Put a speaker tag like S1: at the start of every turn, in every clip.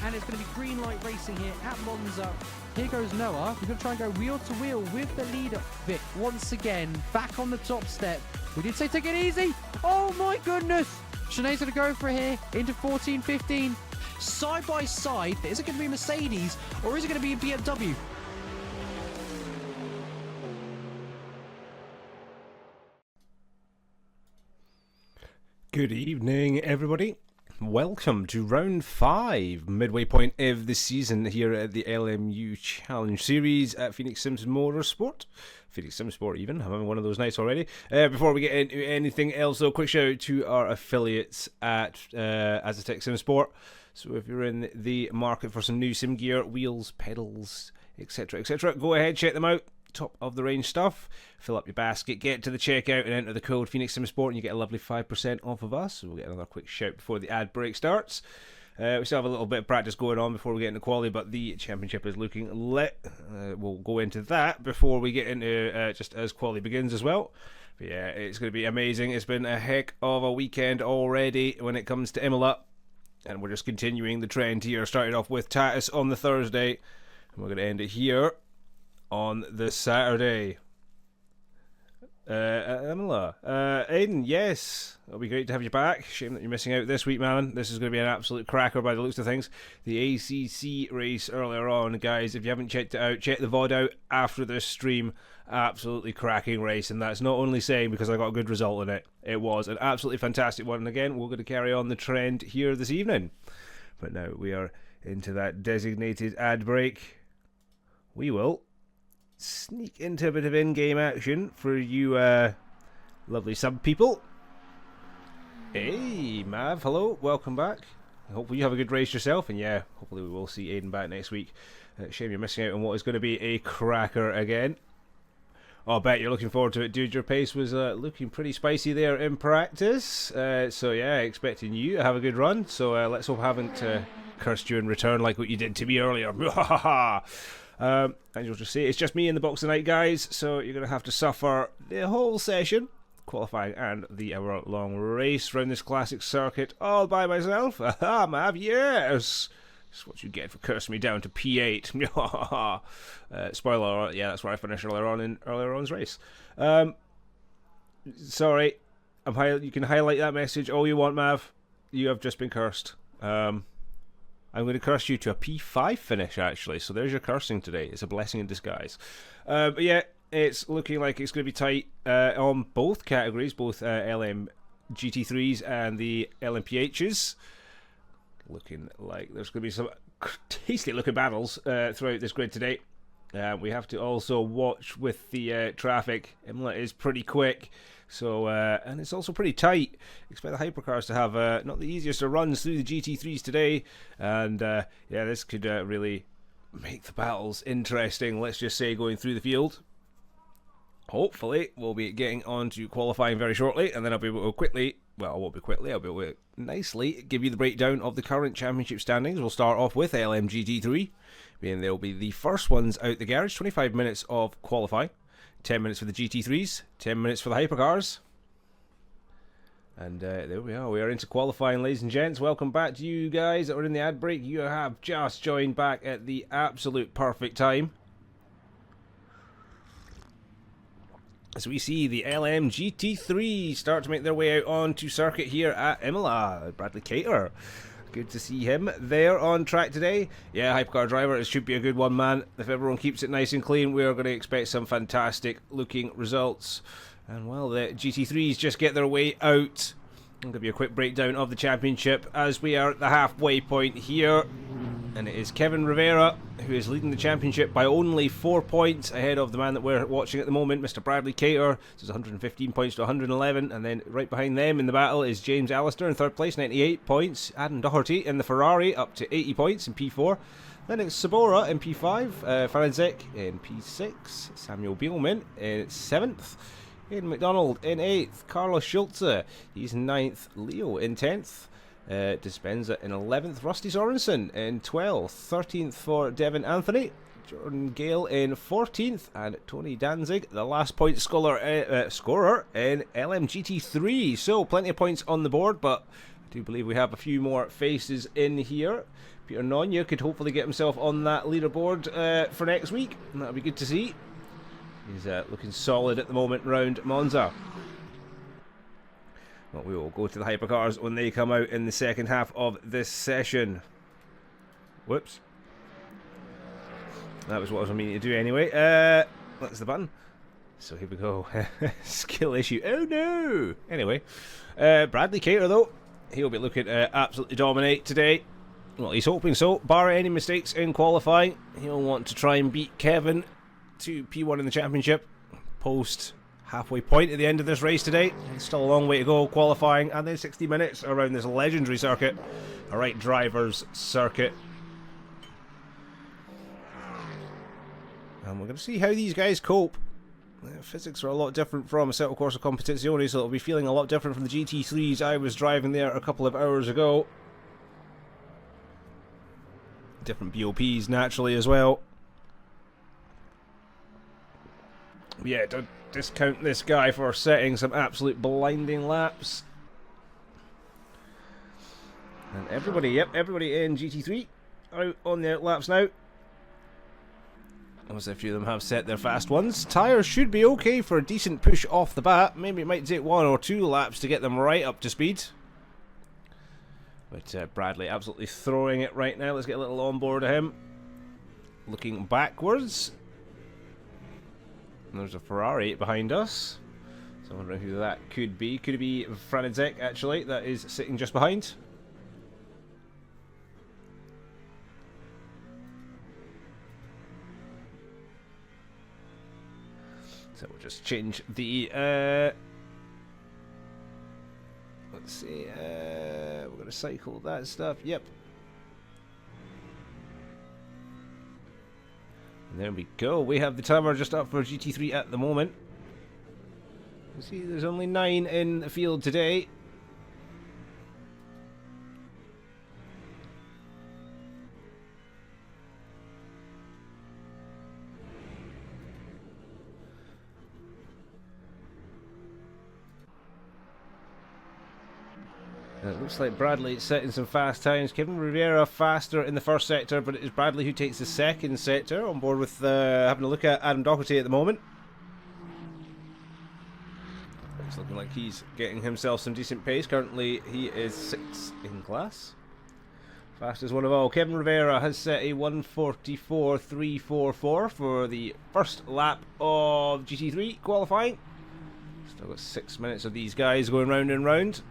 S1: and it's going to be green light racing here at Monza. Here goes Noah. We're going to try and go wheel to wheel with the leader. Vic, once again, back on the top step. We did say take it easy. Oh my goodness. Sinead's going to go for it here into 14, 15. Side by side, is it going to be Mercedes or is it going to be a BMW?
S2: Good evening, everybody. Welcome to round 5, midway point of the season here at the LMU Challenge Series at Phoenix Sims Motorsport. Phoenix Sims Sport even, I'm having one of those nights already. Before we get into anything else though, quick shout out to our affiliates at Asetek Sim Sport. So if you're in the market for some new sim gear, wheels, pedals, etc, go ahead, check them out. Top of the range stuff. Fill up your basket, get to the checkout and enter the code Phoenix Sim Sport and you get a lovely 5% off of us. So we'll get another quick shout before the ad break starts. We still have a little bit of practice going on before we get into quali, but the championship is looking lit. We'll go into that before we get into just as quali begins as well. But yeah, it's going to be amazing. It's been a heck of a weekend already when it comes to Imola, and we're just continuing the trend here. Started off with Tatus on the Thursday and we're going to end it here on the Saturday. Imola. Aiden, yes. It'll be great to have you back. Shame that you're missing out this week, man. This is going to be an absolute cracker by the looks of things. The ACC race earlier on, guys. If you haven't checked it out, check the VOD out after this stream. Absolutely cracking race. And that's not only saying because I got a good result in it. It was an absolutely fantastic one. And again, we're going to carry on the trend here this evening. But now we are into that designated ad break. We will sneak into a bit of in-game action for you lovely sub people. Hey Mav, hello, welcome back. Hopefully you have a good race yourself, and yeah, hopefully we will see Aiden back next week. Shame you're missing out on what is going to be a cracker again. Oh, I bet you're looking forward to it, dude. Your pace was looking pretty spicy there in practice, so yeah, expecting you to have a good run. So let's hope I haven't cursed you in return like what you did to me earlier. As you'll just see, it's just me in the box tonight, guys, so you're going to have to suffer the whole session, qualifying and the hour-long race around this classic circuit all by myself. Aha, Mav, yes! That's what you get for cursing me down to P8. Spoiler alert, yeah, that's where I finished earlier on in earlier on's race. Sorry, you can highlight that message all you want, Mav. You have just been cursed. I'm going to curse you to a P5 finish, actually. So there's your cursing today. It's a blessing in disguise. But yeah, it's looking like it's going to be tight on both categories, both LM GT3s and the LMPHs. Looking like there's going to be some tasty-looking battles throughout this grid today. We have to also watch with the traffic. Imola is pretty quick. So, and it's also pretty tight. Expect the hypercars to have not the easiest of runs through the GT3s today. And yeah, this could really make the battles interesting, let's just say, going through the field. Hopefully, we'll be getting on to qualifying very shortly. And then I'll be able to quickly, well, I won't be quickly, I'll be able to nicely give you the breakdown of the current championship standings. We'll start off with LM GT3. And they'll be the first ones out the garage. 25 minutes of qualifying. 10 minutes for the GT3s, 10 minutes for the hypercars. And there we are. We are into qualifying, ladies and gents. Welcome back to you guys that were in the ad break. You have just joined back at the absolute perfect time. As we see the LM GT3 start to make their way out onto circuit here at Imola. Bradley Cater. Good to see him there on track today. Yeah, hypercar driver, it should be a good one, man. If everyone keeps it nice and clean, we are going to expect some fantastic looking results. And well, the GT3s just get their way out. I'll give you a quick breakdown of the championship as we are at the halfway point here. And it is Kevin Rivera who is leading the championship by only 4 points ahead of the man that we're watching at the moment, Mr. Bradley Cater. This is 115 points to 111, and then right behind them in the battle is James Allister in third place, 98 points. Adam Doherty in the Ferrari up to 80 points in P4. Then it's Sabora in P5, Faranzek in P6, Samuel Bielman in 7th, Aidan McDonald in 8th, Carlos Schulze, he's 9th, Leo in 10th, Dispenza in 11th, Rusty Sorensen in 12th, 13th for Devin Anthony, Jordan Gale in 14th, and Tony Danzig, the last point scorer in LMGT3. So plenty of points on the board, but I do believe we have a few more faces in here. Peter Nonya could hopefully get himself on that leaderboard for next week, and that'll be good to see. He's looking solid at the moment round Monza. Well, we will go to the hypercars when they come out in the second half of this session. Whoops. That was what I was meaning to do anyway. That's the button. So here we go. Skill issue. Oh no! Anyway, Bradley Cater though, he'll be looking to absolutely dominate today. Well, he's hoping so. Bar any mistakes in qualifying, he'll want to try and beat Kevin to P1 in the championship. Post halfway point at the end of this race today. It's still a long way to go qualifying, and then 60 minutes around this legendary circuit. A right driver's circuit. And we're going to see how these guys cope. Physics are a lot different from Asetek Corsa Competizione, so it'll be feeling a lot different from the GT3s I was driving there a couple of hours ago. Different BOPs naturally as well. Yeah, don't discount this guy for setting some absolute blinding laps. And everybody, yep, everybody in GT3 out on their laps now. Obviously a few of them have set their fast ones. Tyres should be okay for a decent push off the bat. Maybe it might take 1 or 2 laps to get them right up to speed. But Bradley absolutely throwing it right now. Let's get a little on board of him. Looking backwards. And there's a Ferrari behind us. So I wonder who that could be. Could it be Franizek actually, that is sitting just behind? So we'll just change the, let's see, we're going to cycle that stuff, yep. And there we go, we have the timer just up for GT3 at the moment. You see there's only 9 in the field today. It looks like Bradley setting some fast times. Kevin Rivera faster in the first sector, but it is Bradley who takes the second sector. On board with having a look at Adam Doherty at the moment. It's looking like he's getting himself some decent pace. Currently he is 6th in class. Fastest one of all. Kevin Rivera has set a 1:44.344 for the first lap of GT3 qualifying. Still got 6 minutes of these guys going round and round.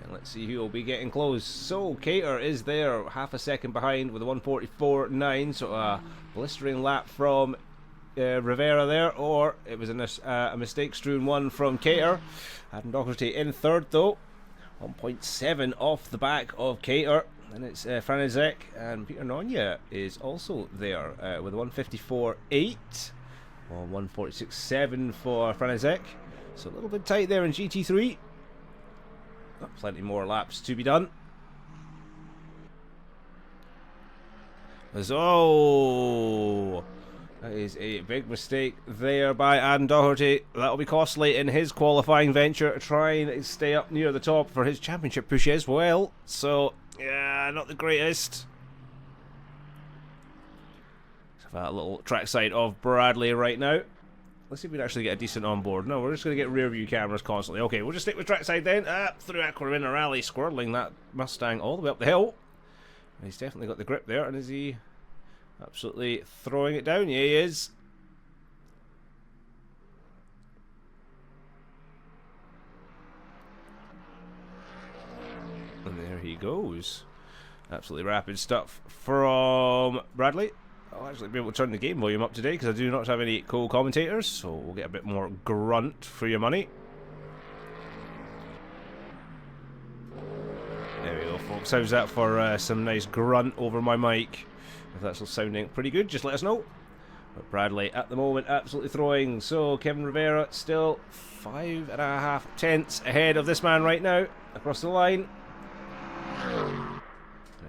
S2: And let's see who will be getting close. So Cater is there, half a second behind with a 1:44.9, so a blistering lap from Rivera there, or it was a mistake-strewn one from Cater. Adam Doherty in third though, 1.7 off the back of Cater. Then it's Franizek, and Peter Nonya is also there with a 1:54.8, or 1:46.7 for Franizek. So a little bit tight there in GT3. Plenty more laps to be done. Oh, that is a big mistake there by Adam Doherty. That'll be costly in his qualifying venture to try and stay up near the top for his championship push as well. So, yeah, not the greatest. Let's have a little trackside of Bradley right now. Let's see if we can actually get a decent on board. No, we're just going to get rear view cameras constantly. Okay, we'll just stick with trackside then. Through Aquarina Rally, squirreling that Mustang all the way up the hill. And he's definitely got the grip there. And is he absolutely throwing it down? Yeah, he is. And there he goes. Absolutely rapid stuff from Bradley. I'll actually be able to turn the game volume up today because I do not have any co-commentators, so we'll get a bit more grunt for your money. There we go, folks. How's that for some nice grunt over my mic? If that's sounding pretty good, just let us know. But Bradley at the moment absolutely throwing. So Kevin Rivera still 5.5 tenths ahead of this man right now across the line.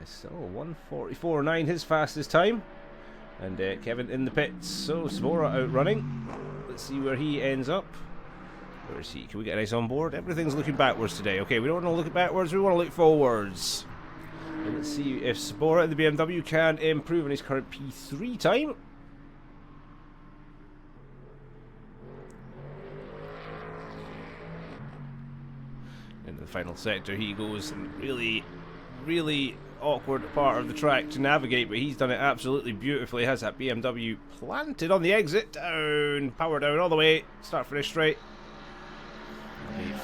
S2: So 1:44.9 his fastest time. And Kevin in the pits, so Svora outrunning. Let's see where he ends up. Where is he? Can we get a nice on board? Everything's looking backwards today. Okay, we don't want to look backwards, we want to look forwards. And let's see if Sabora, the BMW, can improve on his current P3 time. Into the final sector he goes, and really awkward part of the track to navigate, but he's done it absolutely beautifully. Has that BMW planted on the exit, down, power down all the way, start finish straight.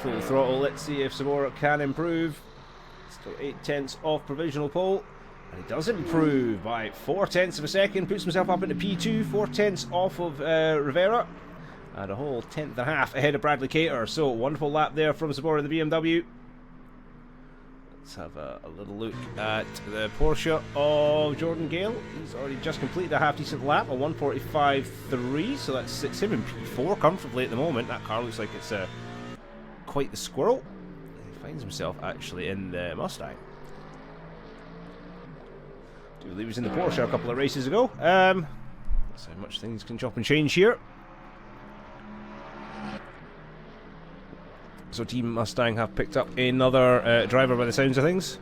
S2: Full throttle. Let's see if Sabora can improve. Still 8/10 off provisional pole, and he does improve by 4/10 of a second, puts himself up into P2, 4/10 off of Rivera, and a whole 1/10 and a half ahead of Bradley Cater. So wonderful lap there from Sabora in the BMW. Let's have a little look at the Porsche of Jordan Gale. He's already just completed a half-decent lap, a 1:45.3, so that sits him in P4 comfortably at the moment. That car looks like it's quite the squirrel. He finds himself actually in the Mustang. I do believe he was in the Porsche a couple of races ago. That's how much things can chop and change here. So Team Mustang have picked up another driver by the sounds of things.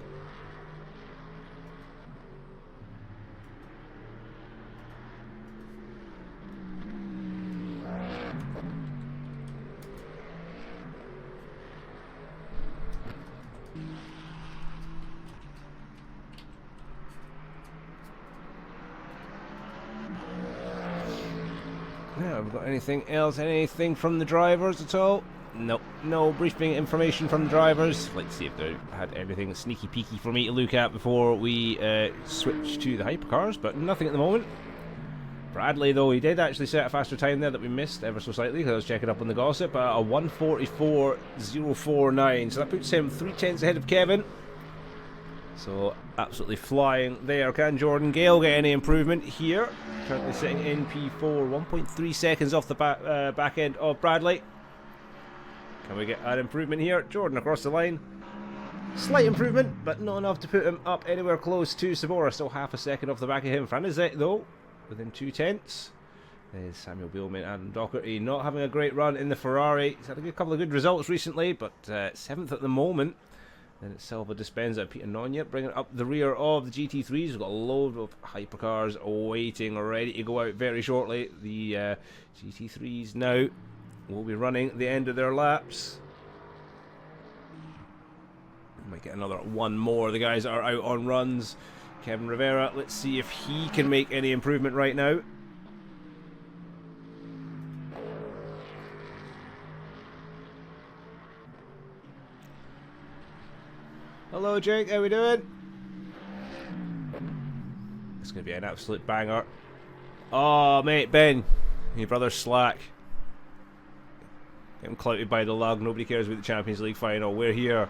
S2: Yeah, have we got anything else? Anything from the drivers at all? Nope, no briefing information from the drivers. Let's see if they had anything sneaky peeky for me to look at before we switch to the hypercars, but nothing at the moment. Bradley, though, he did actually set a faster time there that we missed ever so slightly because I was checking up on the gossip. A 1:44.049, so that puts him 3/10 ahead of Kevin. So absolutely flying there. Can Jordan Gale get any improvement here? Currently sitting in P4, 1.3 seconds off the back end of Bradley. Can we get an improvement here? Jordan across the line. Slight improvement, but not enough to put him up anywhere close to Sabora. Still half a second off the back of him. Franizek, though, within 2/10. There's Samuel Beelman and Docherty not having a great run in the Ferrari. He's had a couple of good results recently, but 7th at the moment. Then it's Silva Dispenza, Peter Nonya bringing up the rear of the GT3s. We've got a load of hypercars waiting, ready to go out very shortly. The GT3s now will be running the end of their laps. Might get another one more. The guys are out on runs. Kevin Rivera, let's see if he can make any improvement right now. Hello Jake, how we doing? It's going to be an absolute banger. Oh mate, Ben, your brother's slack. Getting clouted by the lug. Nobody cares about the Champions League final. We're here.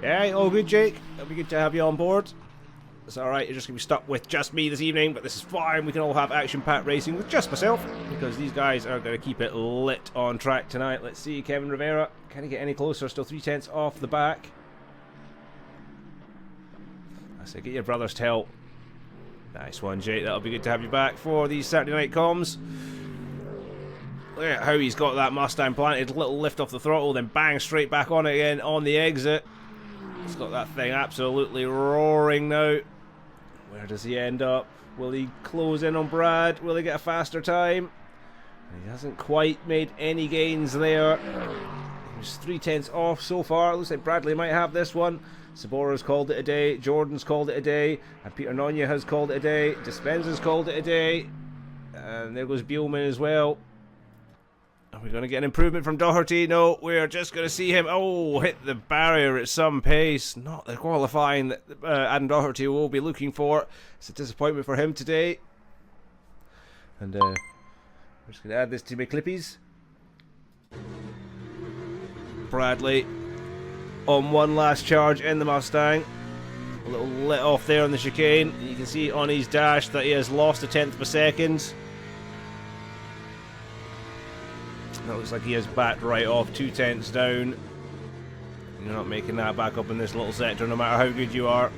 S2: Yeah, all good, Jake. It'll be good to have you on board. It's alright, you're just going to be stuck with just me this evening, but this is fine. We can all have action-packed racing with just myself, because these guys are going to keep it lit on track tonight. Let's see, Kevin Rivera. Can he get any closer? Still 3/10 off the back. I say, get your brothers to help. Nice one, Jake. That'll be good to have you back for these Saturday night comms. Look at how he's got that Mustang planted. Little lift off the throttle, then bang straight back on it again on the exit. He's got that thing absolutely roaring now. Where does he end up? Will he close in on Brad? Will he get a faster time? He hasn't quite made any gains there. He's 3/10 off so far. Looks like Bradley might have this one. Sabora's called it a day. Jordan's called it a day. And Peter Nonya has called it a day. Dispenza's called it a day. And there goes Beelman as well. Are we going to get an improvement from Doherty? No, we're just going to see him, hit the barrier at some pace. Not the qualifying that Adam Doherty will be looking for. It's a disappointment for him today. And we're just going to add this to my clippies. Bradley on one last charge in the Mustang. A little lit off there on the chicane. You can see on his dash that he has lost 1/10 of a second. That looks like he has backed right off 2/10 down. You're not making that back up in this little sector no matter how good you are.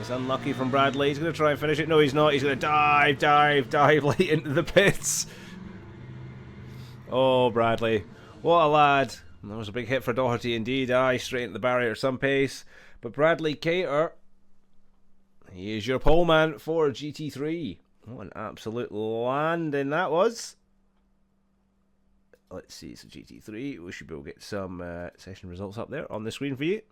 S2: It's unlucky from Bradley. He's going to try and finish it. No, he's not. He's going to dive late into the pits. Oh, Bradley. What a lad. That was a big hit for Doherty indeed. Aye, straight into the barrier at some pace. But Bradley Cater, he is your pole man for GT3. What an absolute landing that was. Let's see, so GT3. We should be able to get some session results up there on the screen for you.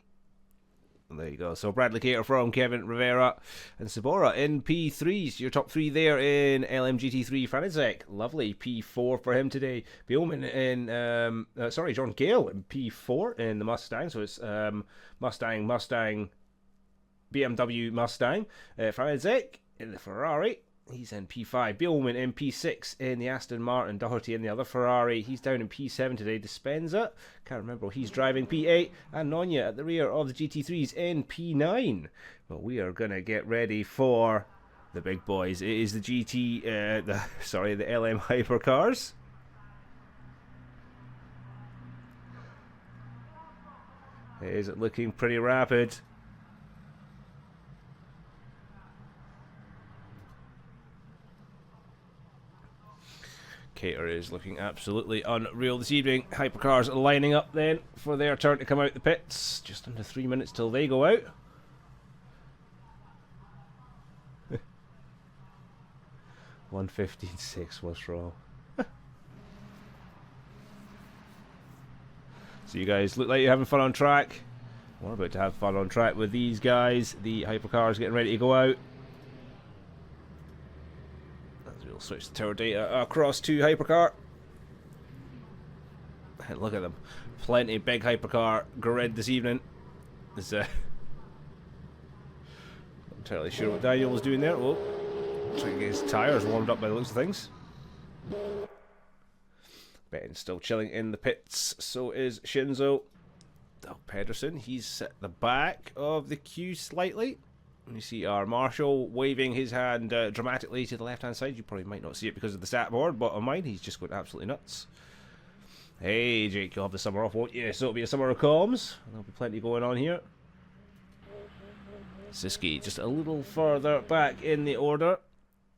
S2: And there you go. So Bradley Cater from Kevin Rivera and Sabora in P3s. Your top three there in LMGT3. Franizek, lovely P4 for him today. Billman in, John Gale in P4 in the Mustang. So it's Mustang, BMW Mustang. Franizek in the Ferrari. He's in P5. Billman in P6 in the Aston Martin. Doherty in the other Ferrari. He's down in P7 today. Dispenza, can't remember what he's driving. P8. And Nonya at the rear of the GT3s in P9. But we are going to get ready for the big boys. It is the the LM hypercars. It is looking pretty rapid. Cater is looking absolutely unreal this evening. Hypercars lining up then for their turn to come out the pits. Just under 3 minutes till they go out. $1:15.6, what's wrong? So you guys look like you're having fun on track. We're about to have fun on track with these guys. The hypercars getting ready to go out. We'll switch the tower data across to hypercar. And look at them. Plenty big hypercar grid this evening. It's, not entirely sure what Daniel was doing there. Whoa. Trying to get his tyres warmed up by the looks of things. Ben's still chilling in the pits. So is Shinzo. Oh, Pedersen, he's at the back of the queue slightly. You see our Marshall waving his hand dramatically to the left-hand side. You probably might not see it because of the stat board, but on mine, he's just going absolutely nuts. Hey, Jake, you'll have the summer off, won't you? So it'll be a summer of comms. There'll be plenty going on here. Siski just a little further back in the order.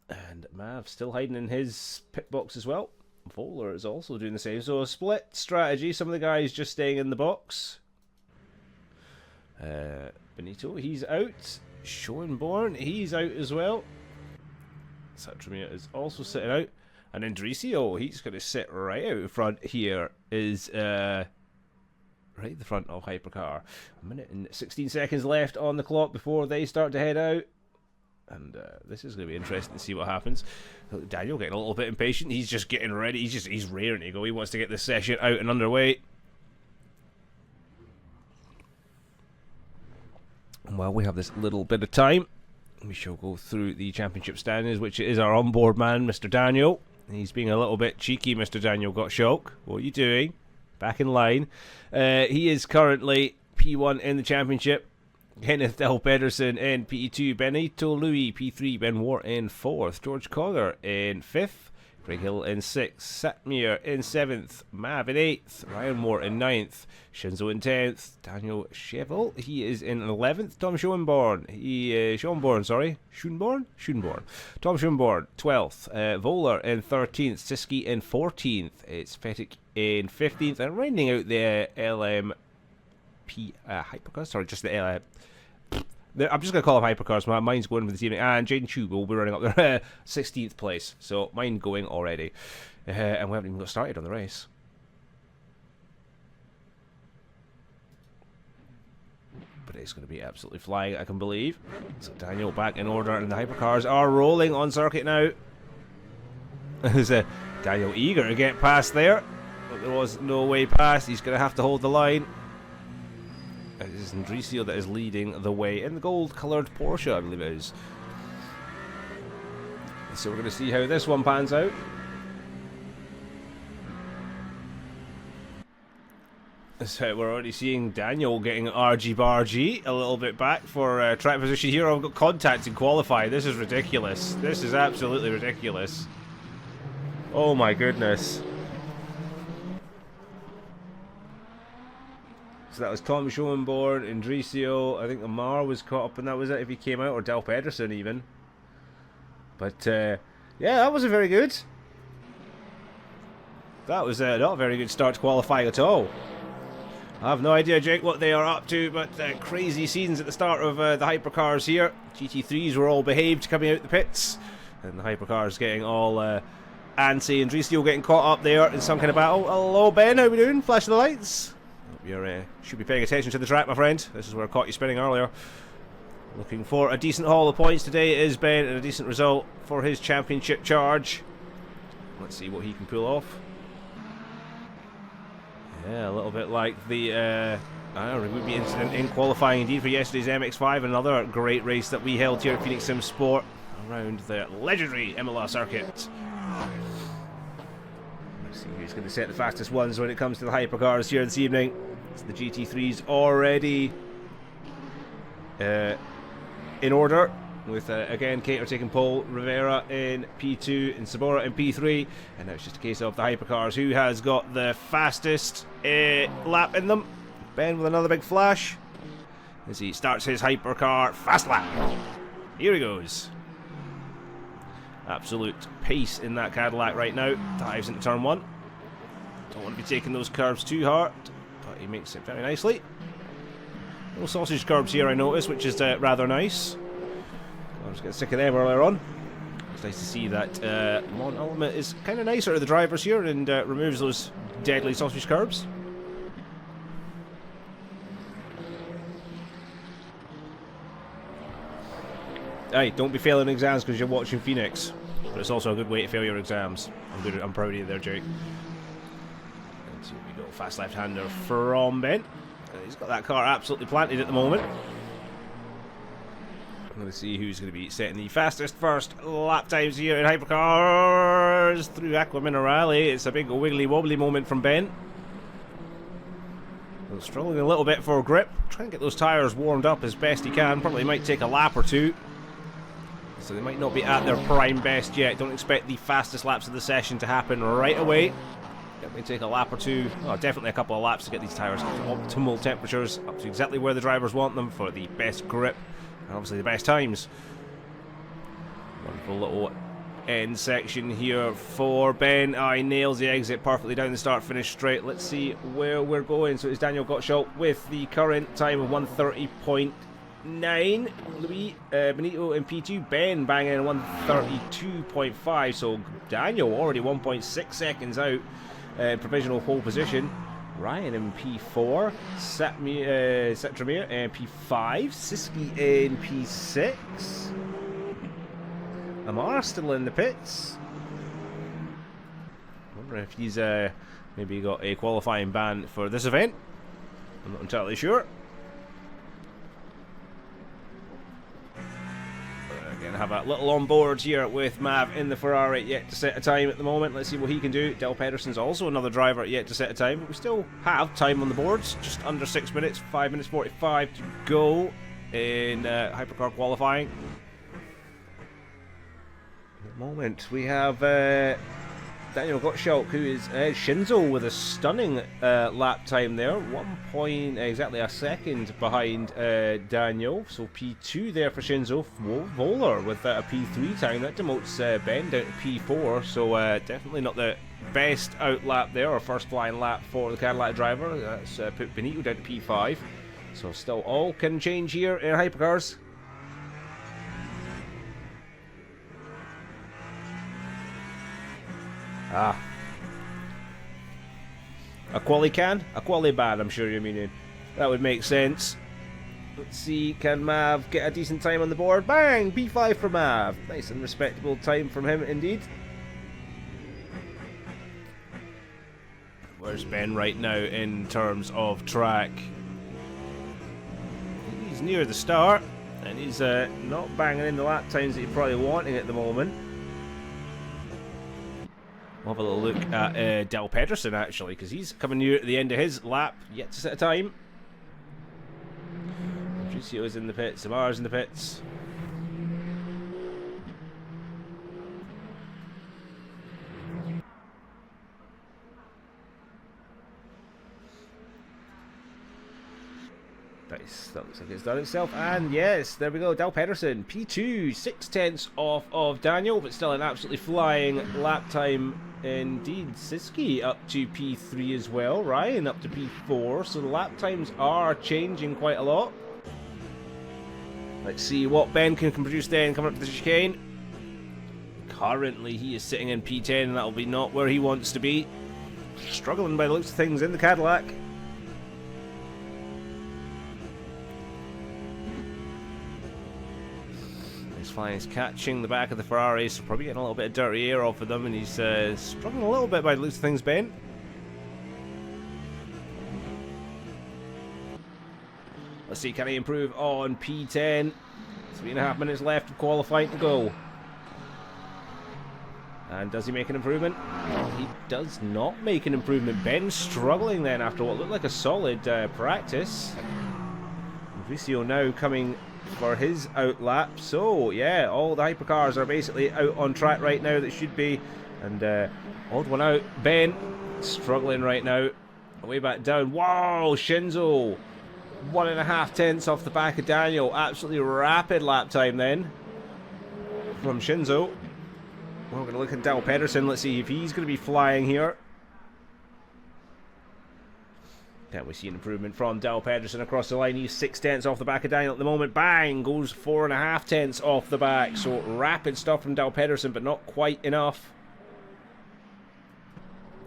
S2: And Mav still hiding in his pit box as well. Voller is also doing the same. So a split strategy. Some of the guys just staying in the box. Benito, he's out. Schoenborn, he's out as well. Satramir is also sitting out. And Indricio, he's going to sit right out in front here. Is right at the front of Hypercar. A minute and 16 seconds left on the clock before they start to head out. And this is going to be interesting to see what happens. Daniel getting a little bit impatient. He's just getting ready. He's raring to go. He wants to get this session out and underway. And while we have this little bit of time, we shall go through the championship standings, which is our onboard man, Mr. Daniel. He's being a little bit cheeky, Mr. Daniel Gottschalk. What are you doing? Back in line. He is currently P1 in the championship. Kenneth Del Pedersen in P2. Benito Louis, P3. Ben Wart in 4th. George Cogger in 5th. Craig Hill in 6th, Satmir in 7th, Mav in 8th, Ryan Moore in 9th, Shinzo in 10th, Daniel Cheval, he is in 11th, Tom Schoenborn, Tom Schoenborn, 12th, Voller in 13th, Siski in 14th, it's Fetic in 15th, and rounding out the LMP Hypercars, sorry, just the I'm just going to call them hypercars. Mine's going with the evening. And Jaden Chu will be running up there 16th place. So mine going already. And we haven't even got started on the race. But it's going to be absolutely flying, I can believe. So Daniel back in order. And the hypercars are rolling on circuit now. There's Daniel eager to get past there. But there was no way past. He's going to have to hold the line. It is Indricio that is leading the way in the gold-coloured Porsche, I believe it is. So we're going to see how this one pans out. So we're already seeing Daniel getting RG-bargy a little bit back for track position here. I've got contact in qualifying. This is ridiculous. This is absolutely ridiculous. Oh my goodness. So that was Tom Schoenborn, Indricio, I think Amar was caught up, and that was it if he came out, or Del Pedersen even. But yeah, that wasn't very good. That was not a very good start to qualifying at all. I have no idea, Jake, what they are up to, but crazy scenes at the start of the hypercars here. GT3s were all behaved coming out the pits, and the hypercars getting all antsy, and Indricio getting caught up there in some kind of battle. Hello, Ben, how we doing? Flashing the lights. You should be paying attention to the track, my friend. This is where I caught you spinning earlier. Looking for a decent haul of points today is Ben, and a decent result for his championship charge. Let's see what he can pull off. Yeah, a little bit like the Ruby incident in qualifying indeed for yesterday's MX5, another great race that we held here at Phoenix Sim Sport around the legendary Imola circuit. Let's see who's going to set the fastest ones when it comes to the hypercars here this evening. It's the GT3s already in order, with again Cater taking pole, Rivera in P2 and Sabora in P3, and now it's just a case of the hypercars who has got the fastest lap in them. Ben with another big flash as he starts his hypercar fast lap. Here he goes. Absolute pace in that Cadillac right now. Dives into turn 1. Don't want to be taking those curves too hard, but he makes it very nicely. No sausage curbs here, I notice, which is rather nice. I was getting sick of them earlier on. It's nice to see that Mon Element is kind of nicer to the drivers here and removes those deadly sausage curbs. Hey, don't be failing exams because you're watching Phoenix. But it's also a good way to fail your exams. I'm proud of you there, Jake. Let's see what we go. Fast left-hander from Ben. He's got that car absolutely planted at the moment. I'm going to see who's going to be setting the fastest first lap times here in hypercars through Aqua Minerale. It's a big wiggly wobbly moment from Ben. Struggling a little bit for grip. Trying to get those tyres warmed up as best he can. Probably might take a lap or two. So they might not be at their prime best yet. Don't expect the fastest laps of the session to happen right away. It may take a lap or two, well, definitely a couple of laps to get these tyres up to optimal temperatures, up to exactly where the drivers want them for the best grip. And obviously the best times. Wonderful little end section here for Ben. He nails the exit perfectly down the start finish straight. Let's see where we're going. So it's Daniel Gottschalk with the current time of 1:30.9. Louis Benito in P2. Ben banging in 1:32.5. So Daniel already 1.6 seconds out. Provisional pole position. Ryan in P4, Setramir in P5, Siski in P6, Amar still in the pits. Wonder if he's maybe got a qualifying ban for this event. I'm not entirely sure. Again, have a little on board here with Mav in the Ferrari, yet to set a time at the moment. Let's see what he can do. Del Pedersen's also another driver yet to set a time, but we still have time on the boards, just under 6 minutes, 5 minutes 45 to go in hypercar qualifying. At the moment we have Daniel Gottschalk, who is Shinzo with a stunning lap time there, exactly a second behind Daniel. So P2 there for Shinzo. Voller with a P3 time. That demotes Ben down to P4. So definitely not the best out lap there, or first flying lap for the Cadillac driver. That's put Benito down to P5. So still all can change here in hypercars. A quali can? A quali ban, I'm sure you're meaning. That would make sense. Let's see, can Mav get a decent time on the board? Bang! P5 for Mav. Nice and respectable time from him indeed. Where's Ben right now in terms of track? He's near the start, and he's not banging in the lap times that you're probably wanting at the moment. We'll have a little look at Del Pedersen, actually, because he's coming near the end of his lap, yet to set a time. Patricio's in the pits, Amar's in the pits. Nice, that looks like it's done itself, and yes, there we go, Dal Pedersen, P2, 6/10 off of Daniel, but still an absolutely flying lap time indeed. Siski up to P3 as well, Ryan up to P4, so the lap times are changing quite a lot. Let's see what Ben can produce then, coming up to the chicane. Currently he is sitting in P10, and that'll be not where he wants to be. Struggling by the looks of things in the Cadillac. He's catching the back of the Ferrari, so probably getting a little bit of dirty air off of them, and he's struggling a little bit by the looks of things, Ben. Let's see, can he improve on P10? 3.5 minutes left of qualifying to go. And does he make an improvement? He does not make an improvement. Ben struggling then after what looked like a solid practice. Vicio now coming for his out lap. So yeah, all the hypercars are basically out on track right now that should be, and odd one out. Ben struggling right now, way back down. Wow, Shinzo 1.5 tenths off the back of Daniel. Absolutely rapid lap time then from Shinzo. We're going to look at Dal Pedersen. Let's see if he's going to be flying here. Can't we see an improvement from Dal Pedersen across the line? He's 6 tenths off the back of Daniel at the moment. Bang! Goes 4.5 tenths off the back. So rapid stuff from Dal Pedersen, but not quite enough.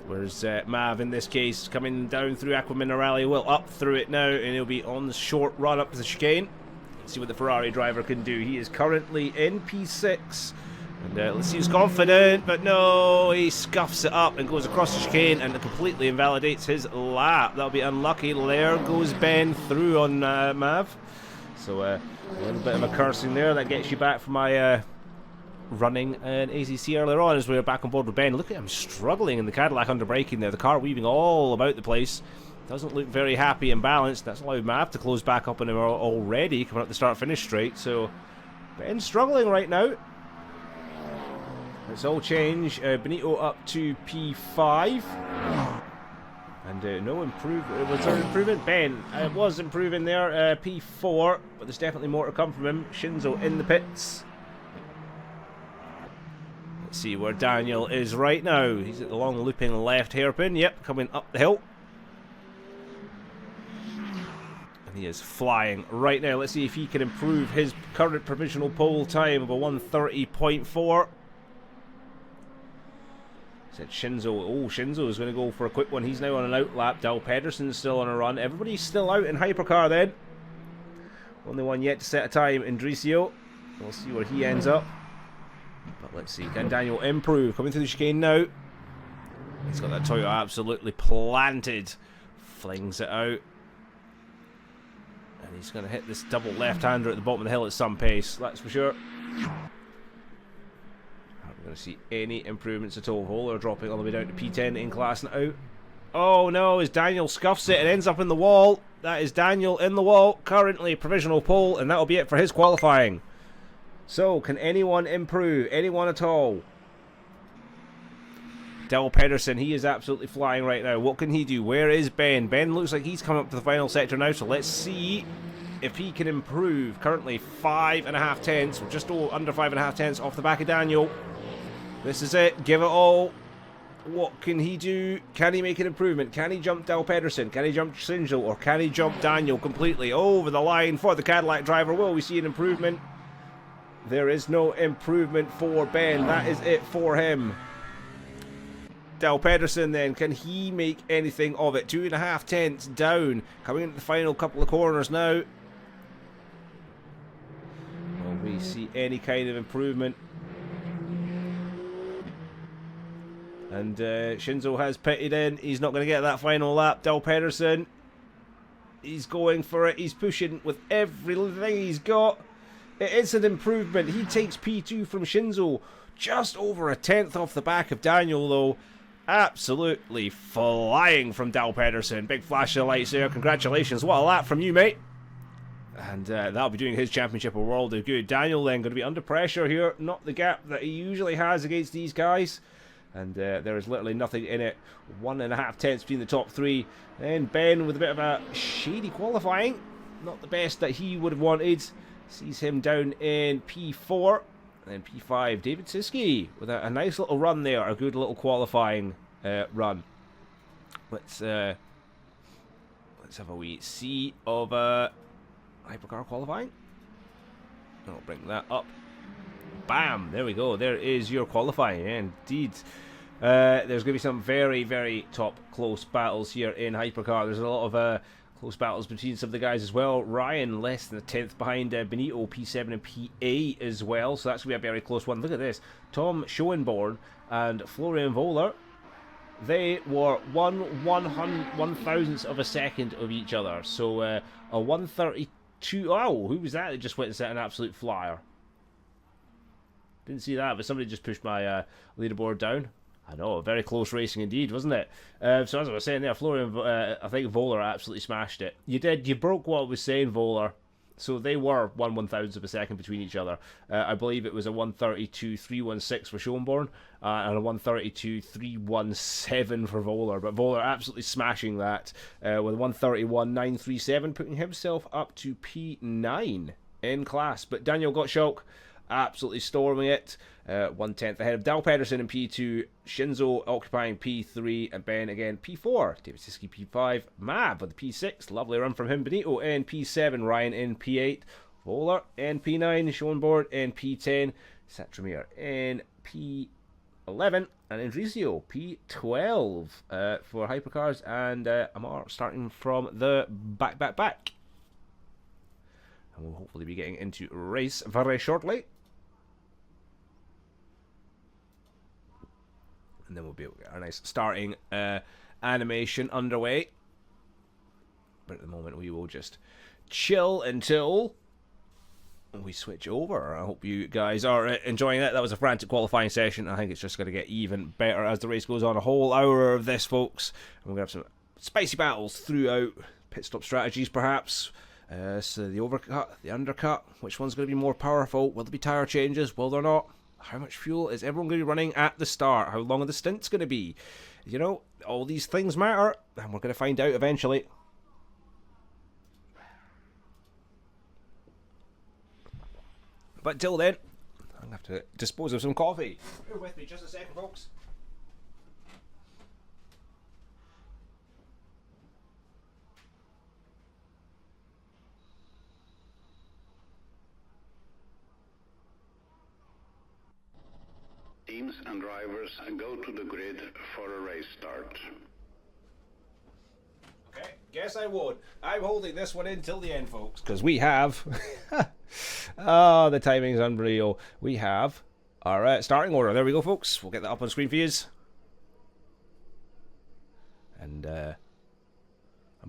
S2: Where's Mav in this case? Coming down through Aqua Minerale. Well, up through it now, and he'll be on the short run up to the chicane. Let's see what the Ferrari driver can do. He is currently in P6. And let's see, he's confident, but no, he scuffs it up and goes across the chicane and completely invalidates his lap. That'll be unlucky. There goes Ben through on Mav. So a little bit of a cursing there. That gets you back from my running an AZC earlier on as we were back on board with Ben. Look at him struggling in the Cadillac under braking there. The car weaving all about the place. Doesn't look very happy and balanced. That's allowed Mav to close back up on him already, coming up the start-finish straight. So Ben's struggling right now. It's all change. Benito up to P5. And no improvement. Was there an improvement? Ben was improving there. P4. But there's definitely more to come from him. Shinzo in the pits. Let's see where Daniel is right now. He's at the long looping left hairpin. Yep, coming up the hill. And he is flying right now. Let's see if he can improve his current provisional pole time of a 1:30.4. Said Shinzo. Oh, Shinzo is going to go for a quick one. He's now on an out lap. Dal Pedersen's still on a run. Everybody's still out in hypercar then. Only one yet to set a time, Indricio. We'll see where he ends up. But let's see. Can Daniel improve? Coming through the chicane now. He's got that Toyota absolutely planted. Flings it out. And he's going to hit this double left-hander at the bottom of the hill at some pace. That's for sure. Going to see any improvements at all. Holler dropping all the way down to P10 in class now. Oh no, as Daniel scuffs it and ends up in the wall. That is Daniel in the wall, currently provisional pole, and that'll be it for his qualifying. So, can anyone improve? Anyone at all? Dal Pedersen, he is absolutely flying right now. What can he do? Where is Ben? Ben looks like he's coming up to the final sector now, so let's see if he can improve. Currently 5.5 tenths, just under 5.5 tenths off the back of Daniel. This is it. Give it all. What can he do? Can he make an improvement? Can he jump Dal Pedersen? Can he jump Shinzo? Or can he jump Daniel completely over the line for the Cadillac driver? Will we see an improvement? There is no improvement for Ben. That is it for him. Dal Pedersen then, can he make anything of it? 2.5 tenths down. Coming into the final couple of corners now. Will we see any kind of improvement? And Shinzo has pitted in. He's not going to get that final lap. Dal Pedersen, he's going for it. He's pushing with everything he's got. It is an improvement. He takes P2 from Shinzo. Just over a tenth off the back of Daniel, though. Absolutely flying from Dal Pedersen. Big flash of lights there. Congratulations. What a lap from you, mate. And that'll be doing his championship a world of good. Daniel then going to be under pressure here. Not the gap that he usually has against these guys. And there is literally nothing in it. 1.5 tenths between the top three. Then Ben with a bit of a shady qualifying. not the best that he would have wanted. Sees him down in P4. And then P5, David Siski with a nice little run there. A good little qualifying run. Let's have a wee see of hypercar qualifying. I'll bring that up. Bam! There we go. There is your qualifying. Indeed. There's going to be some very, very top close battles here in hypercar. There's a lot of close battles between some of the guys as well. Ryan less than a 10th behind Benito, P7 and P8 as well. So that's going to be a very close one. Look at this. Tom Schoenborn and Florian Vohler. They were 1/1000th of a second of each other. So a 132. Oh, who was that? That just went and set an absolute flyer. Didn't see that, but somebody just pushed my leaderboard down. I know, very close racing indeed, wasn't it? So as I was saying there, Florian, I think Vohler absolutely smashed it. You did. You broke what I was saying, Vohler. So they were 1/1000th of a second between each other. I believe it was a 132.316 for Schoenborn and a 132.317 for Vohler. But Vohler absolutely smashing that with 131.937, putting himself up to P9 in class. But Daniel Gottschalk absolutely storming it. 1/10 ahead of Dal Pedersen in P2, Shinzo occupying P3, and Ben again P4. David Siski P5, Mab with the P6, lovely run from him. Benito in P7, Ryan in P8, Vohler in P9, Schoenborn in P10, Satramir in P11, and Enrico P12 for hypercars, and Amar starting from the back. And we'll hopefully be getting into race very shortly. And then we'll be able to get our nice starting animation underway. But at the moment we will just chill until we switch over. I hope you guys are enjoying that. That was a frantic qualifying session. I think it's just going to get even better as the race goes on. A whole hour of this, folks. And we're going to have some spicy battles throughout. Pit stop strategies, perhaps. So the overcut, the undercut. Which one's going to be more powerful? Will there be tyre changes? Will there not? How much fuel is everyone going to be running at the start? How long are the stints going to be? You know, all these things matter, and we're going to find out eventually. But till then, I'm going to have to dispose of some coffee. Bear with me just a second, folks.
S3: Teams and drivers go to the grid for a race start.
S2: Okay, guess I won't. I'm holding this one in till the end, folks, because we have... oh, the timing's unreal. We have our starting order. There we go, folks. We'll get that up on screen for you. And I'm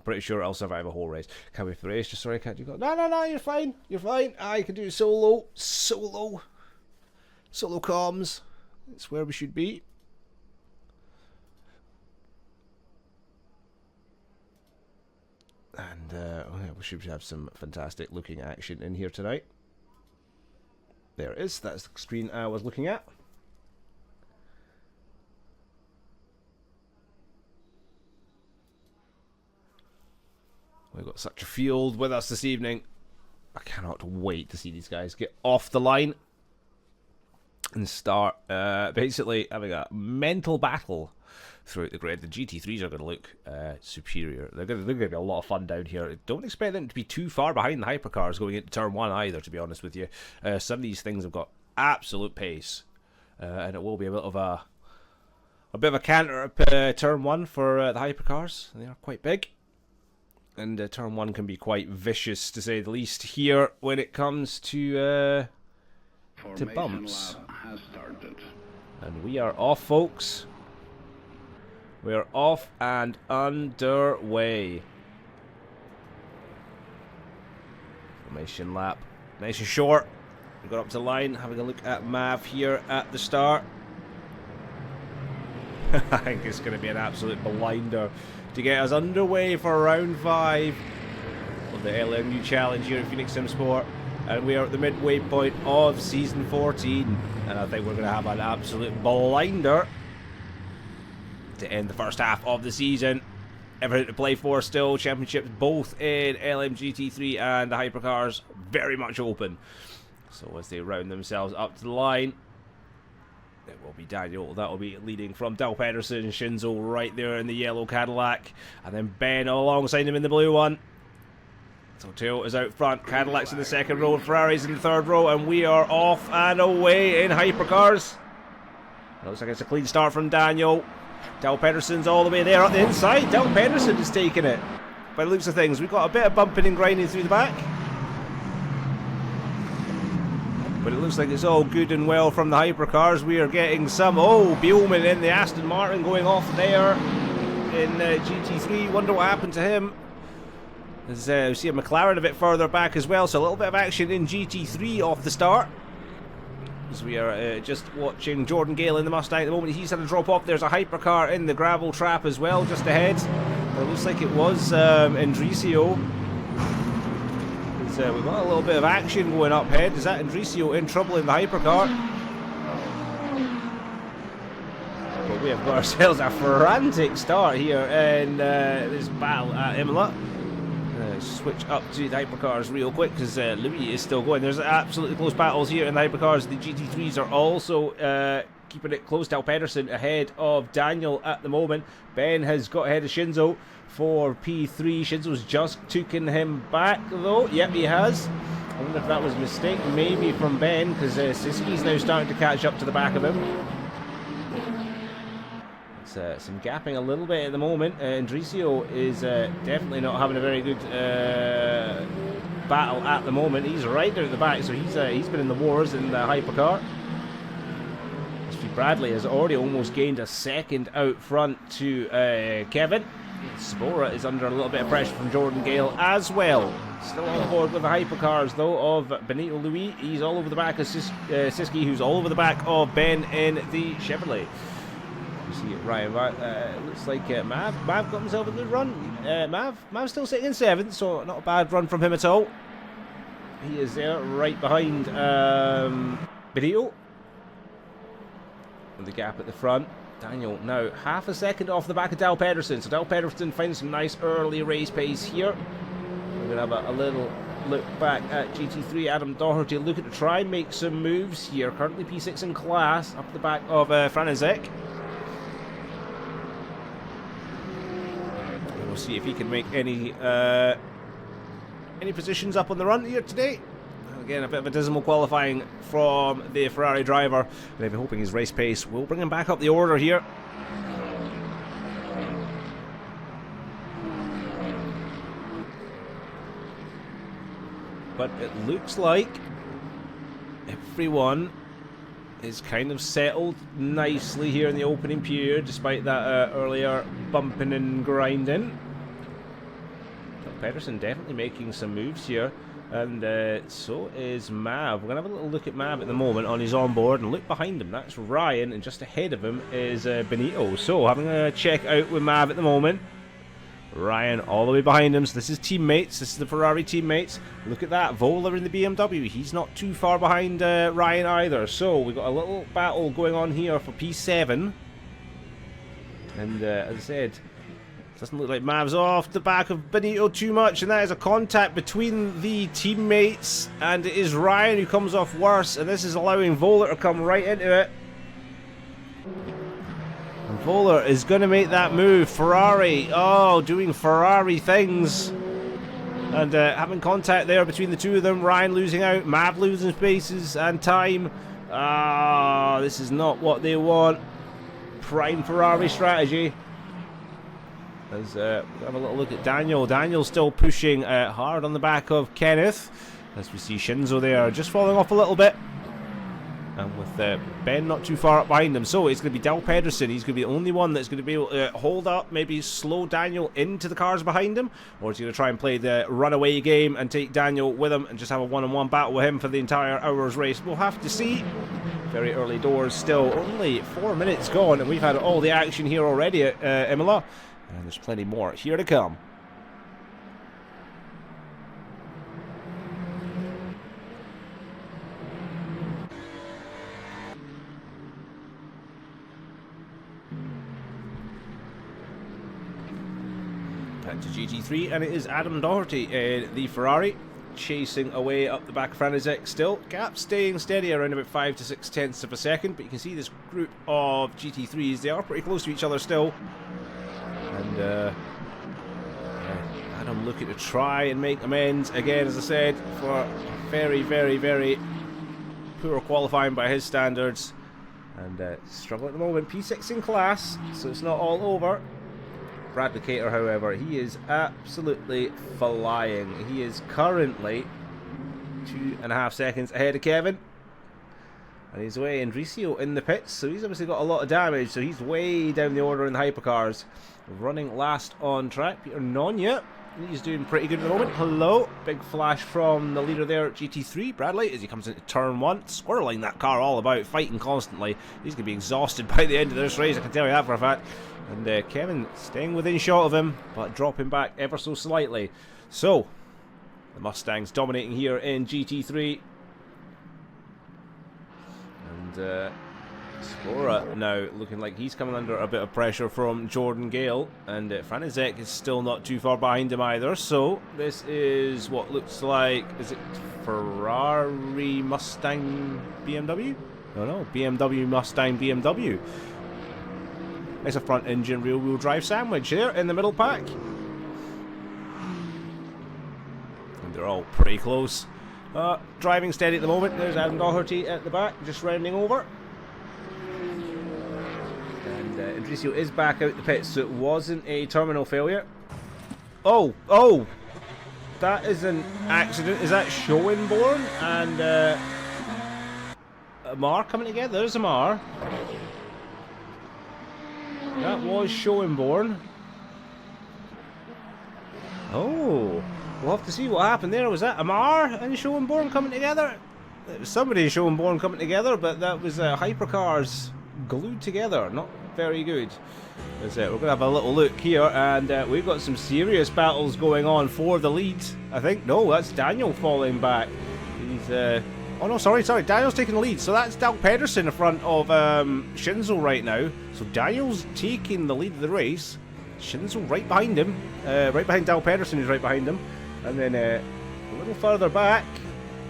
S2: pretty sure I'll survive a whole race. Can't wait for the race. Just sorry, can't you go? No, you're fine. You're fine. I can do solo comms. It's where we should be. And we should have some fantastic looking action in here tonight. There it is. That's the screen I was looking at. We've got such a field with us this evening. I cannot wait to see these guys get off the line and start basically having a mental battle throughout the grid. The GT3s are going to look superior. They're going to be a lot of fun down here. Don't expect them to be too far behind the hypercars going into turn 1 either, to be honest with you. Some of these things have got absolute pace, and it will be a bit of a canter up turn 1 for the hypercars. They are quite big, and turn 1 can be quite vicious, to say the least, here when it comes to bumps.
S3: Has started.
S2: And we are off, folks. We are off and underway. Formation lap. Nice and short. We got up to the line. Having a look at Mav here at the start. I think it's going to be an absolute blinder to get us underway for round 5 of the LMU Challenge here in Phoenix Sim Sport. And we are at the midway point of Season 14. And I think we're going to have an absolute blinder to end the first half of the season. everything to play for still. Championships both in LMGT3 and the hypercars very much open. So as they round themselves up to the line, it will be Daniel that will be leading from Dal Pedersen, Shinzo right there in the yellow Cadillac, and then Ben alongside him in the blue one. So Toyota's out front, Cadillac's in the second row, Ferrari's in the third row, and we are off and away in hypercars. It looks like it's a clean start from Daniel. Dal Pedersen's all the way there at the inside. Dal Pedersen is taking it. By the looks of things, we've got a bit of bumping and grinding through the back. But it looks like it's all good and well from the hypercars. We are getting some... Oh, Bielman in the Aston Martin going off there in GT3. Wonder what happened to him. As we see a McLaren a bit further back as well. So a little bit of action in GT3 off the start. As we are just watching Jordan Gale in the Mustang at the moment. He's had a drop off. There's a hypercar in the gravel trap as well, just ahead. It looks like it was Indricio. We've got a little bit of action going up ahead. Is that Indricio in trouble in the hypercar? But we have got ourselves a frantic start here in this battle at Imola. Switch up to the hypercars real quick because Louis is still going. There's absolutely close battles here in the hypercars. The GT3s are also keeping it close. Dal Pedersen ahead of Daniel at the moment. Ben has got ahead of Shinzo for P3. Shinzo's just taken him back though. Yep, he has. I wonder if that was a mistake maybe from Ben, because Siski's now starting to catch up to the back of him. It's some gapping a little bit at the moment. Indricio is definitely not having a very good battle at the moment. He's right there at the back, so he's been in the wars in the hypercar. Bradley has already almost gained a second out front to Kevin. Spora is under a little bit of pressure from Jordan Gale as well. Still on board with the hypercars though of Benito Louis. He's all over the back of Siski, who's all over the back of Ben in the Chevrolet. You see Ryan, looks like Mav got himself a good run. Mav's still sitting in 7th, so not a bad run from him at all. He is there right behind Benito. The gap at the front. Daniel now half a second off the back of Dal Pedersen. So Dal Pedersen finds some nice early race pace here. We're going to have a little look back at GT3. Adam Doherty looking to try and make some moves here. Currently P6 in class up the back of Franizek. We'll see if he can make any positions up on the run here today. Again, a bit of a dismal qualifying from the Ferrari driver. And I'm hoping his race pace will bring him back up the order here. But it looks like everyone is kind of settled nicely here in the opening period, despite that earlier bumping and grinding. Pedersen definitely making some moves here. And so is Mav. We're going to have a little look at Mav at the moment on his onboard and look behind him. That's Ryan, and just ahead of him is Benito. So having a check out with Mav at the moment. Ryan all the way behind him. So this is teammates. This is the Ferrari teammates. Look at that. Voller in the BMW. He's not too far behind Ryan either. So we've got a little battle going on here for P7. And as I said, doesn't look like Mav's off the back of Benito too much, and that is a contact between the teammates, and it is Ryan who comes off worse, and this is allowing Voller to come right into it. And Voller is going to make that move. Ferrari, doing Ferrari things. And having contact there between the two of them. Ryan losing out, Mav losing spaces and time. This is not what they want. Prime Ferrari strategy. As we have a little look at Daniel. Daniel's still pushing hard on the back of Kenneth. As we see Shinzo there just falling off a little bit. And with Ben not too far up behind him. So it's going to be Dal Pedersen. He's going to be the only one that's going to be able to hold up, maybe slow Daniel into the cars behind him. Or is he going to try and play the runaway game and take Daniel with him and just have a one-on-one battle with him for the entire hour's race? We'll have to see. Very early doors still. Only 4 minutes gone, and we've had all the action here already at Imola. And there's plenty more here to come. Back to GT3, and it is Adam Doherty in the Ferrari, chasing away up the back of Asetek still. Gap staying steady around about 5 to 6 tenths of a second, but you can see this group of GT3s, they are pretty close to each other still. And Adam looking to try and make amends again, as I said, for very, very, very poor qualifying by his standards. And struggling at the moment. P6 in class, so it's not all over. Bradley Cater, however, he is absolutely flying. He is currently 2.5 seconds ahead of Kevin. And he's away. Andricio in the pits, so he's obviously got a lot of damage, so he's way down the order in the hypercars. Running last on track, Peter Nonya. He's doing pretty good at the moment. Hello. Big flash from the leader there at GT3, Bradley, as he comes into turn 1. Swirling that car all about, fighting constantly. He's going to be exhausted by the end of this race, I can tell you that for a fact. And Kevin staying within shot of him, but dropping back ever so slightly. So, the Mustangs dominating here in GT3. And Explorer now looking like he's coming under a bit of pressure from Jordan Gale, and Franizek is still not too far behind him either. So this is what looks like, is it Ferrari Mustang BMW? No, BMW Mustang BMW. It's a front engine rear wheel drive sandwich here in the middle pack, and they're all pretty close. Driving steady at the moment. There's Adam Doherty at the back, just rounding over. Andricio is back out the pits, so it wasn't a terminal failure. Oh, that is an accident. Is that Schoenborn and Amar coming together? There's Amar. That was Schoenborn. Oh, we'll have to see what happened there. Was that Amar and Schoenborn coming together? It was somebody and Schoenborn coming together, but that was hypercars glued together. Not very good. We're going to have a little look here, and we've got some serious battles going on for the lead. I think, no, that's Daniel falling back. He's, oh no, sorry, Daniel's taking the lead. So that's Dal Pedersen in front of Shinzo right now. So Daniel's taking the lead of the race. Shinzo right behind him, right behind Dal Pedersen is right behind him. And then a little further back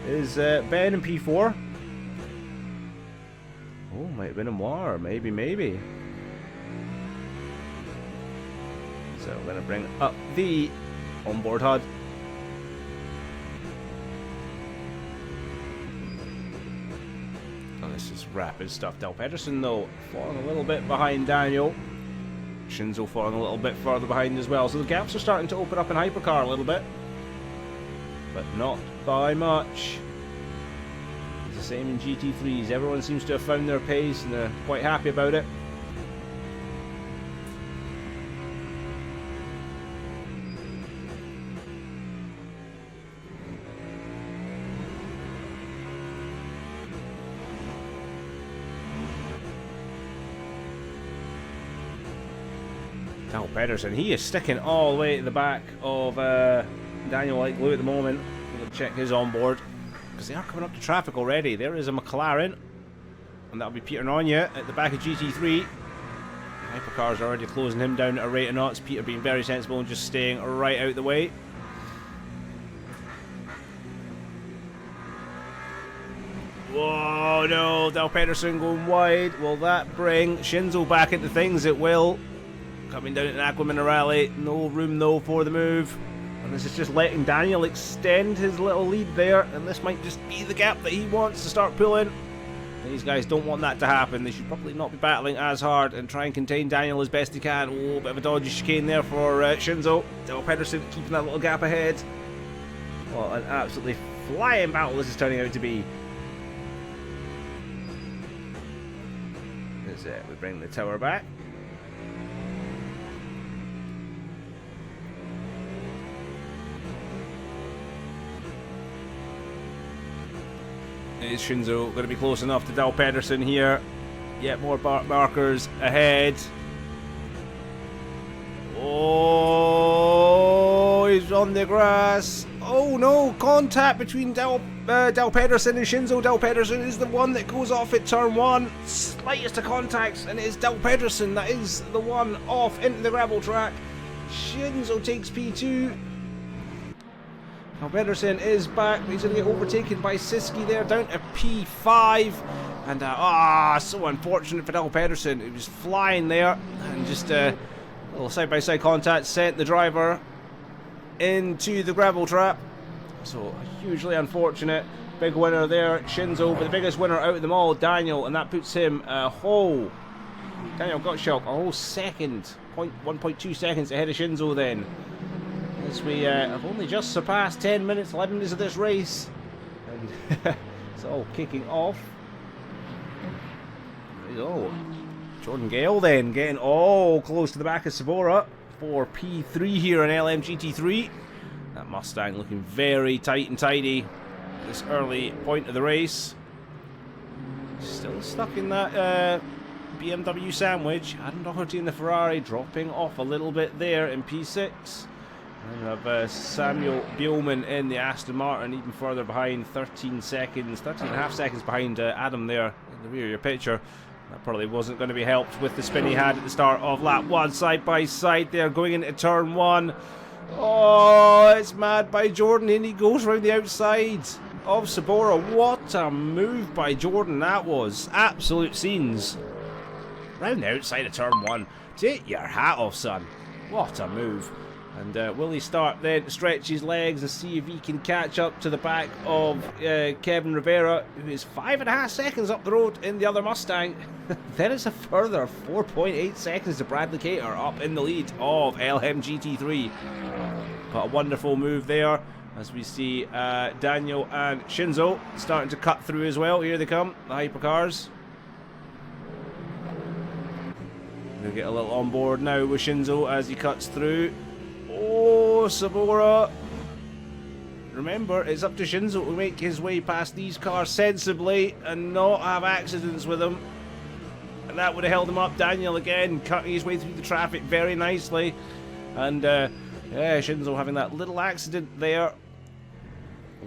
S2: is Ben in P4. Oh, might have been a Moir, maybe. So we're going to bring up the onboard HUD. Oh, this is rapid stuff. Dal Pedersen, though, falling a little bit behind Daniel. Shinzo falling a little bit further behind as well. So the gaps are starting to open up in hypercar a little bit, but not by much. It's the same in GT3s. Everyone seems to have found their pace and they're quite happy about it. Dal Pedersen, he is sticking all the way at the back of Daniel like glue at the moment. We'll check his onboard, because they are coming up to traffic already. There is a McLaren, and that'll be Peter Nonya at the back of GT3. Hypercars are already closing him down at a rate of knots. Peter being very sensible and just staying right out the way. Whoa, no, Dal Pedersen going wide. Will that bring Shinzo back into things? It will. Coming down at Aqua Minerale, no room though for the move, and this is just letting Daniel extend his little lead there, and this might just be the gap that he wants to start pulling. These guys don't want that to happen. They should probably not be battling as hard and try and contain Daniel as best he can. Oh, bit of a dodgy chicane there for Shinzo. Dal Pedersen keeping that little gap ahead. Well, an absolutely flying battle this is turning out to be. That's it. We bring the tower back. Is Shinzo going to be close enough to Dal Pedersen here? Yet more markers ahead. Oh, he's on the grass. Oh no, contact between Dal Pedersen and Shinzo. Dal Pedersen is the one that goes off at turn 1. Slightest of contacts, and it is Dal Pedersen that is the one off into the gravel track. Shinzo takes P2. Now Pedersen is back, but he's going to get overtaken by Siski there, down to P5. And, so unfortunate for Del Pedersen. He was flying there, and just a little side-by-side contact sent the driver into the gravel trap. So, hugely unfortunate. Big winner there, Shinzo, but the biggest winner out of them all, Daniel, and that puts him Daniel Gottschalk, a whole second, 1.2 seconds ahead of Shinzo then. As we have only just surpassed 10 minutes, 11 minutes of this race. And it's all kicking off. There you go. Jordan Gale then getting all close to the back of Sabora for P3 here in LMGT3. That Mustang looking very tight and tidy at this early point of the race. Still stuck in that BMW sandwich. Adam Doherty in the Ferrari dropping off a little bit there in P6. And we have Samuel Bielman in the Aston Martin, even further behind, 13 and a half seconds behind Adam there in the rear of your picture. That probably wasn't going to be helped with the spin he had at the start of lap 1, side by side there, going into turn 1. Oh, it's mad by Jordan, and he goes round the outside of Sabora. What a move by Jordan that was. Absolute scenes. Round the outside of turn 1. Take your hat off, son. What a move. And will he start then to stretch his legs and see if he can catch up to the back of Kevin Rivera, who is 5.5 seconds up the road in the other Mustang. Then it's a further 4.8 seconds to Bradley Cater up in the lead of LMGT3. But a wonderful move there as we see Daniel and Shinzo starting to cut through as well. Here they come, the hypercars. We'll get a little on board now with Shinzo as he cuts through. Oh, Sabora. Remember, it's up to Shinzo to make his way past these cars sensibly and not have accidents with them. And that would have held him up. Daniel again cutting his way through the traffic very nicely. And yeah, Shinzo having that little accident there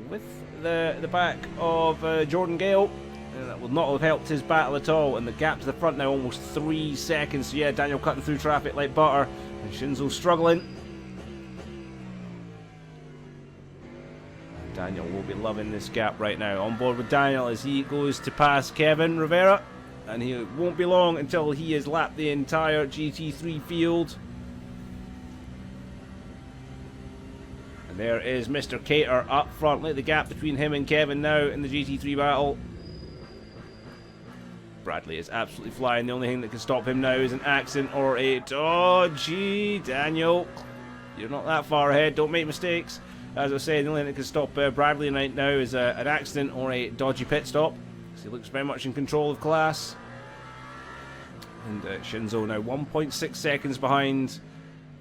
S2: with the back of Jordan Gale. And that will not have helped his battle at all. And the gap to the front now almost 3 seconds. So yeah, Daniel cutting through traffic like butter. And Shinzo struggling. Daniel will be loving this gap right now. On board with Daniel as he goes to pass Kevin Rivera. And he won't be long until he has lapped the entire GT3 field. And there is Mr. Cater up front. Look at the gap between him and Kevin now in the GT3 battle. Bradley is absolutely flying. The only thing that can stop him now is an accident or a... Oh, gee, Daniel. You're not that far ahead. Don't make mistakes. As I say, the only thing that can stop Bradley right now is an accident or a dodgy pit stop. So he looks very much in control of class. And Shinzo now 1.6 seconds behind.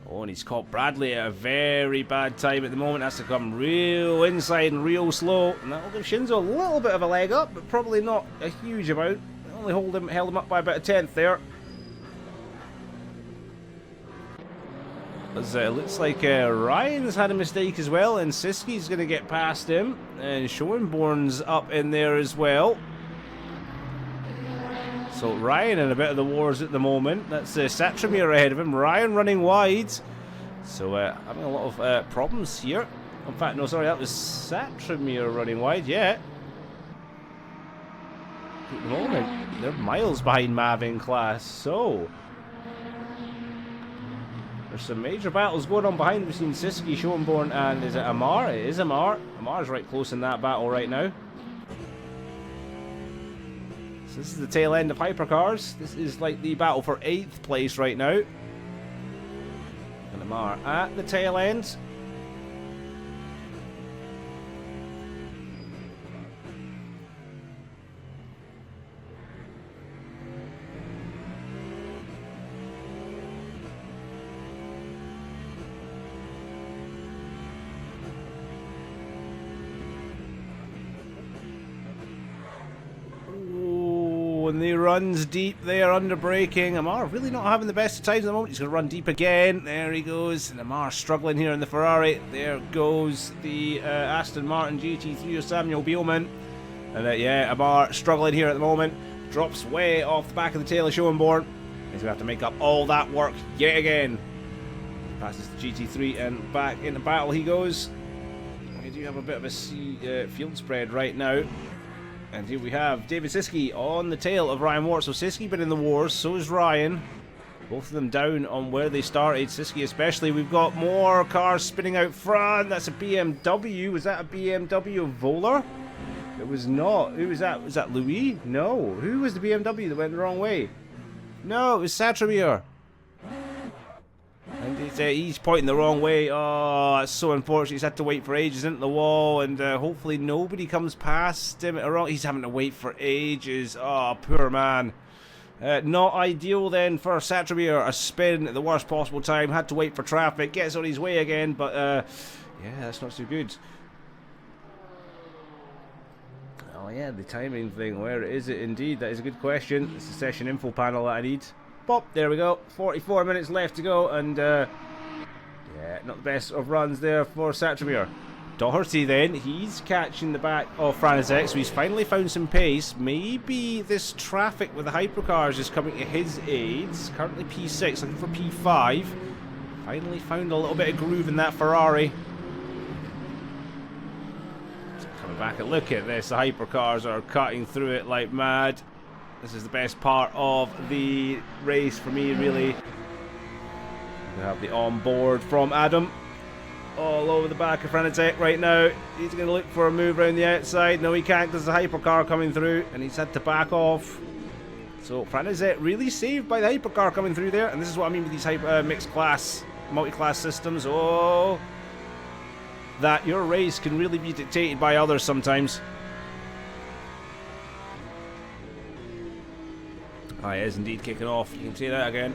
S2: Oh, and he's caught Bradley at a very bad time at the moment. Has to come real inside and real slow. And that'll give Shinzo a little bit of a leg up, but probably not a huge amount. Only held him up by about a tenth there. As looks like Ryan's had a mistake as well, and Siski's going to get past him, and Schoenborn's up in there as well. So Ryan in a bit of the wars at the moment. That's Satramir ahead of him. Ryan running wide. So having a lot of problems here. In fact, no, sorry, that was Satramir running wide. Yeah. At the moment, they're miles behind Mav in class. So there's some major battles going on behind between Siski, Schoenborn, and is it Amar? It is Amar. Amar's right close in that battle right now. So this is the tail end of hypercars. This is like the battle for 8th place right now. And Amar at the tail end. And he runs deep there under braking. Amar really not having the best of times at the moment. He's going to run deep again. There he goes. And Amar struggling here in the Ferrari. There goes the Aston Martin GT3 of Samuel Bielman. And yeah, Amar struggling here at the moment. Drops way off the back of the tail of Schoenborn. He's going to have to make up all that work yet again. Passes the GT3 and back into battle he goes. We do have a bit of a field spread right now. And here we have David Siski on the tail of Ryan Wart. So Siski been in the wars, so is Ryan. Both of them down on where they started, Siski especially. We've got more cars spinning out front. That's a BMW. Was that a BMW Volar? It was not. Who was that? Was that Louis? No. Who was the BMW that went the wrong way? No, it was Satramir. And he's pointing the wrong way. Oh, that's so unfortunate. He's had to wait for ages into the wall, and hopefully nobody comes past him. He's having to wait for ages. Oh, poor man. Not ideal then for Satramir. A spin at the worst possible time. Had to wait for traffic. Gets on his way again, but yeah, that's not so good. Oh yeah, the timing thing. Where is it indeed? That is a good question. It's the session info panel that I need. Pop, there we go. 44 minutes left to go, and yeah, not the best of runs there for Satramir. Doherty then, he's catching the back of Franizek, so he's finally found some pace. Maybe this traffic with the hypercars is coming to his aid. Currently P6, looking for P5. Finally found a little bit of groove in that Ferrari. Coming back and look at this, the hypercars are cutting through it like mad. This is the best part of the race for me, really. We have the on-board from Adam. All over the back of Franizek right now. He's going to look for a move around the outside. No, he can't. There's a hypercar coming through, and he's had to back off. So Franizek really saved by the hypercar coming through there. And this is what I mean with these mixed class, multi-class systems. Oh, that your race can really be dictated by others sometimes. Oh, it is indeed kicking off. You can see that again.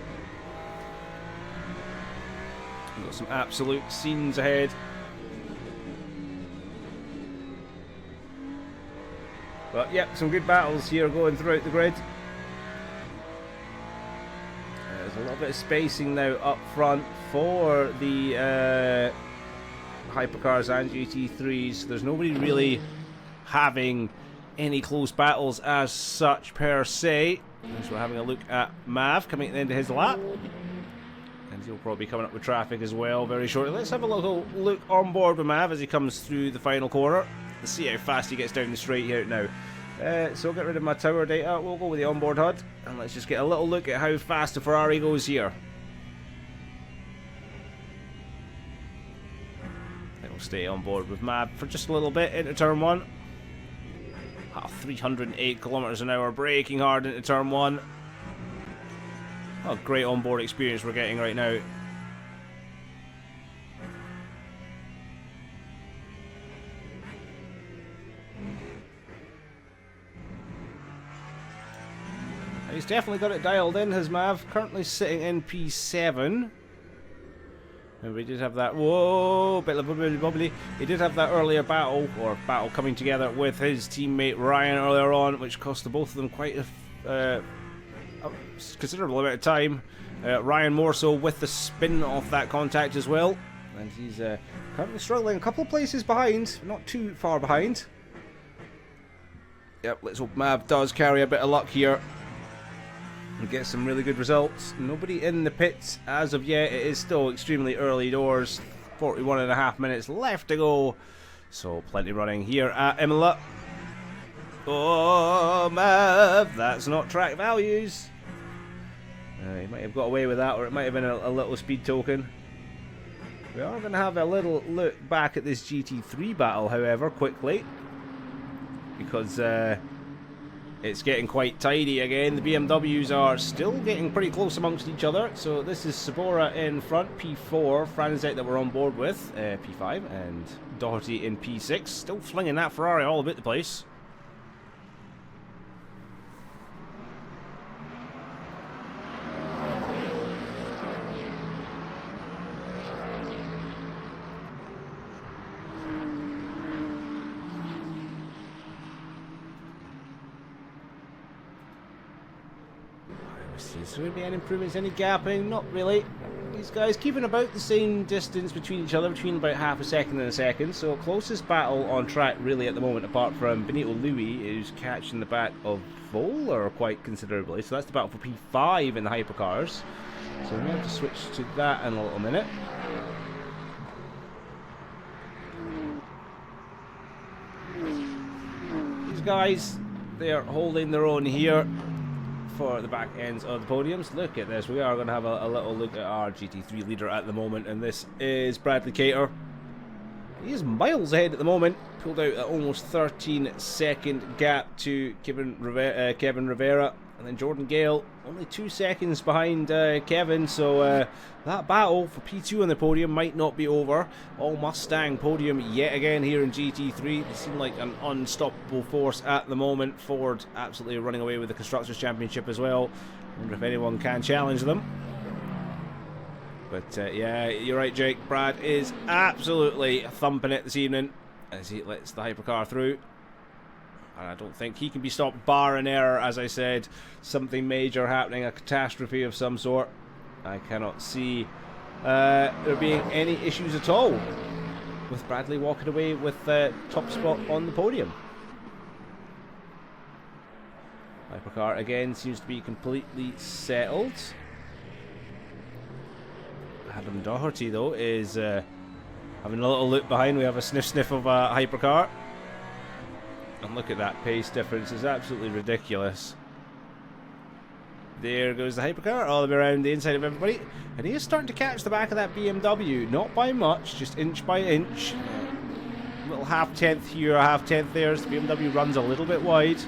S2: We've got some absolute scenes ahead. But yep, some good battles here going throughout the grid. There's a little bit of spacing now up front for the hypercars and GT3s. There's nobody really having any close battles as such per se. So we're having a look at Mav coming at the end of his lap. And he'll probably be coming up with traffic as well very shortly. Let's have a little look on board with Mav as he comes through the final corner. Let's see how fast he gets down the straight here now. So I'll get rid of my tower data. We'll go with the onboard HUD. And let's just get a little look at how fast the Ferrari goes here. And we'll stay on board with Mav for just a little bit into turn 1. 308 kilometers an hour, braking hard into turn 1. Oh, great onboard experience we're getting right now. He's definitely got it dialed in, his Mav. Currently sitting in P7. And we did have that, whoa, bit of a bubbly. He did have that earlier battle coming together with his teammate Ryan earlier on, which cost the both of them quite a considerable amount of time. Ryan more so with the spin off that contact as well. And he's currently struggling a couple of places behind, not too far behind. Yep, let's hope Mav does carry a bit of luck here and get some really good results. Nobody in the pits as of yet. It is still extremely early doors. 41.5 minutes left to go. So plenty running here at Imola. Oh, Mav, that's not track values. He might have got away with that, or it might have been a little speed token. We are going to have a little look back at this GT3 battle, however, quickly. Because it's getting quite tidy again. The BMWs are still getting pretty close amongst each other. So this is Sabora in front, P4, Franizek that we're on board with, P5, and Doherty in P6. Still flinging that Ferrari all about the place. Is there going to be any improvements, any gapping? Not really. These guys keeping about the same distance between each other, between about half a second and a second. So closest battle on track really at the moment, apart from Benito Louis, who's catching the back of Volar quite considerably. So that's the battle for P5 in the hypercars. So we have to switch to that in a little minute. guys, they're holding their own here for the back ends of the podiums. Look at this. We are going to have a little look at our GT3 leader at the moment, and this is Bradley Cater. He is miles ahead at the moment. Pulled out an almost 13-second gap to Kevin Rivera. And then Jordan Gale, only 2 seconds behind Kevin. So that battle for P2 on the podium might not be over. All Mustang podium yet again here in GT3. They seem like an unstoppable force at the moment. Ford absolutely running away with the Constructors' Championship as well. Wonder if anyone can challenge them. But yeah, you're right, Jake. Brad is absolutely thumping it this evening as he lets the hypercar through. And I don't think he can be stopped, bar an error, as I said. Something major happening, a catastrophe of some sort. I cannot see there being any issues at all with Bradley walking away with the top spot on the podium. Hypercar again seems to be completely settled. Adam Doherty, though, is having a little look behind. We have a sniff of a hypercar. And look at that pace difference. It's absolutely ridiculous. There goes the hypercar all the way around the inside of everybody. And he is starting to catch the back of that BMW. Not by much, just inch by inch. A little half-tenth here, a half-tenth there. So the BMW runs a little bit wide.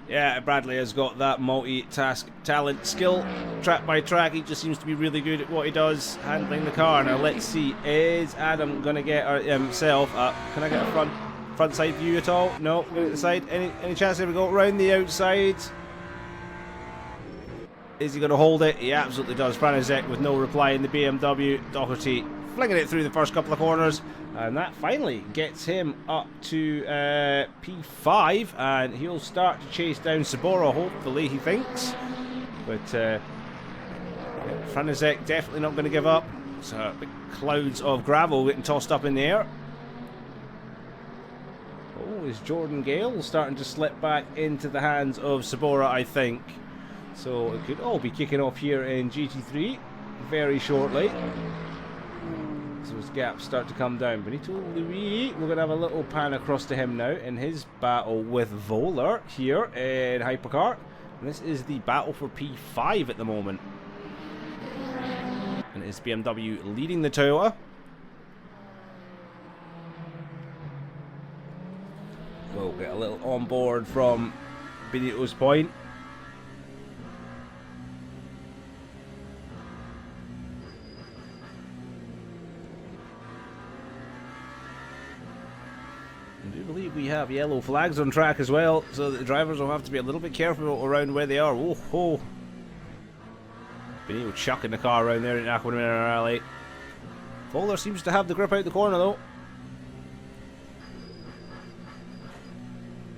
S2: Yeah, Bradley has got that multi-task talent skill. Track by track, he just seems to be really good at what he does, handling the car. Now let's see, is Adam going to get himself up? Can I get a front side view at all? No, go to the side. Any chance there we go? Round the outside. Is he going to hold it? He absolutely does. Franizek with no reply in the BMW. Doherty flinging it through the first couple of corners. And that finally gets him up to P5, and he'll start to chase down Sabora, hopefully, he thinks. But Franizek definitely not going to give up. So big clouds of gravel getting tossed up in the air. Oh, is Jordan Gale starting to slip back into the hands of Sabora, I think. So it could all be kicking off here in GT3 very shortly. So his gaps start to come down. Benito Louis, we're going to have a little pan across to him now in his battle with Voller here in Hypercar. And this is the battle for P5 at the moment. And it's BMW leading the Toyota. We'll get a little on board from Benito's point. I do believe we have yellow flags on track as well, so the drivers will have to be a little bit careful around where they are. Oh ho! Benito chucking the car around there in Aquaman Alley. Fowler seems to have the grip out the corner though.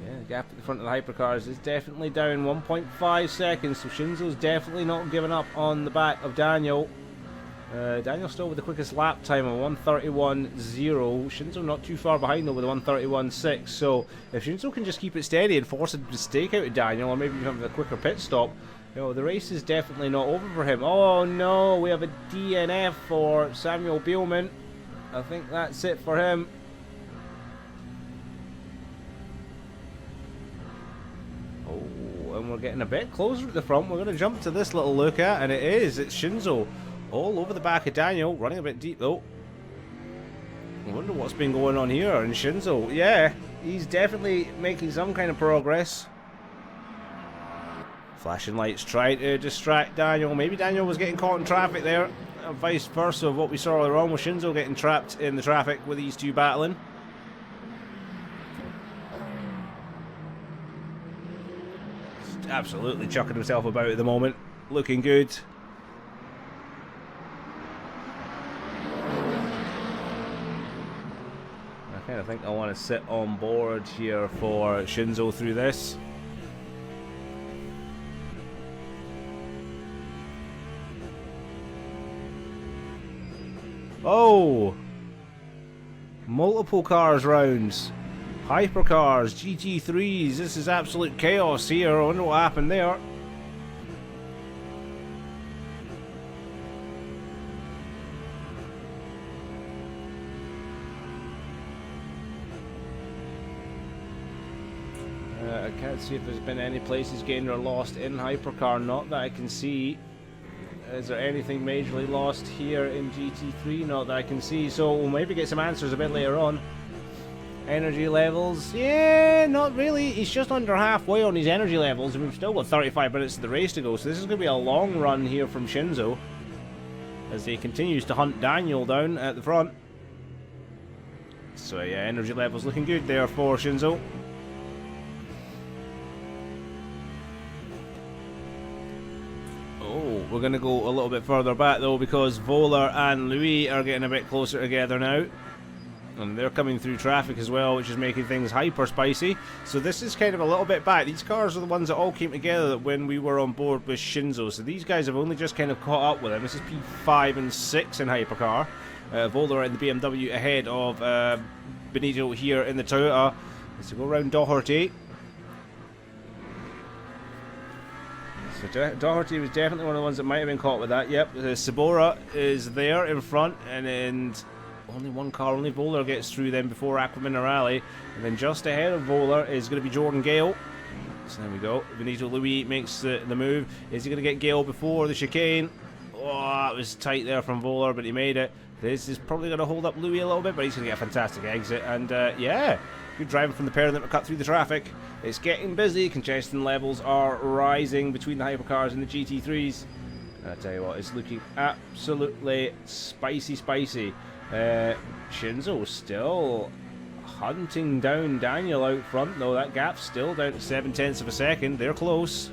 S2: Yeah, the gap at the front of the hypercars is definitely down 1.5 seconds, so Shinzo's definitely not giving up on the back of Daniel. Daniel still with the quickest lap time of 1:31.0. Shinzo not too far behind though with a 1:31.6. So if Shinzo can just keep it steady and force a mistake out of Daniel, or maybe even have a quicker pit stop, you know, the race is definitely not over for him. Oh no, we have a DNF for Samuel Bielman. I think that's it for him. Oh, and we're getting a bit closer at the front. We're going to jump to this little look at, and it's Shinzo. All over the back of Daniel, running a bit deep though. I wonder what's been going on here. And Shinzo, yeah, he's definitely making some kind of progress. Flashing lights trying to distract Daniel. Maybe Daniel was getting caught in traffic there. Vice versa of what we saw earlier on with Shinzo getting trapped in the traffic with these two battling. Just absolutely chucking himself about at the moment. Looking good. I think I want to sit on board here for Shinzo through this. Oh! Multiple cars rounds. Hypercars, GT3s. This is absolute chaos here. I wonder what happened there. I can't see if there's been any places gained or lost in Hypercar. Not that I can see. Is there anything majorly lost here in GT3? Not that I can see. So we'll maybe get some answers a bit later on. Energy levels, yeah, not really. He's just under halfway on his energy levels, and we've still got 35 minutes of the race to go. So this is going to be a long run here from Shinzo as he continues to hunt Daniel down at the front. So yeah, energy levels looking good there for Shinzo. Oh, we're going to go a little bit further back though, because Voller and Louis are getting a bit closer together now. And they're coming through traffic as well, which is making things hyper spicy. So this is kind of a little bit back. These cars are the ones that all came together when we were on board with Shinzo. So these guys have only just kind of caught up with him. This is P5 and 6 in Hypercar. Voller in the BMW ahead of Benito here in the Toyota. Let's go around Doherty. So Doherty was definitely one of the ones that might have been caught with that. Yep, Sabora is there in front, and only one car, only Voller gets through them before Aquaminerale. And then just ahead of Voller is going to be Jordan Gale. So there we go. Benito Louis makes the move. Is he going to get Gale before the chicane? Oh, it was tight there from Voller, but he made it. This is probably going to hold up Louis a little bit, but he's going to get a fantastic exit. And yeah, good driving from the pair of them to cut through the traffic. It's getting busy. Congestion levels are rising between the hypercars and the GT3s. And I tell you what, it's looking absolutely spicy. Shinzo still hunting down Daniel out front, though. That gap's still down to 0.7 of a second. They're close.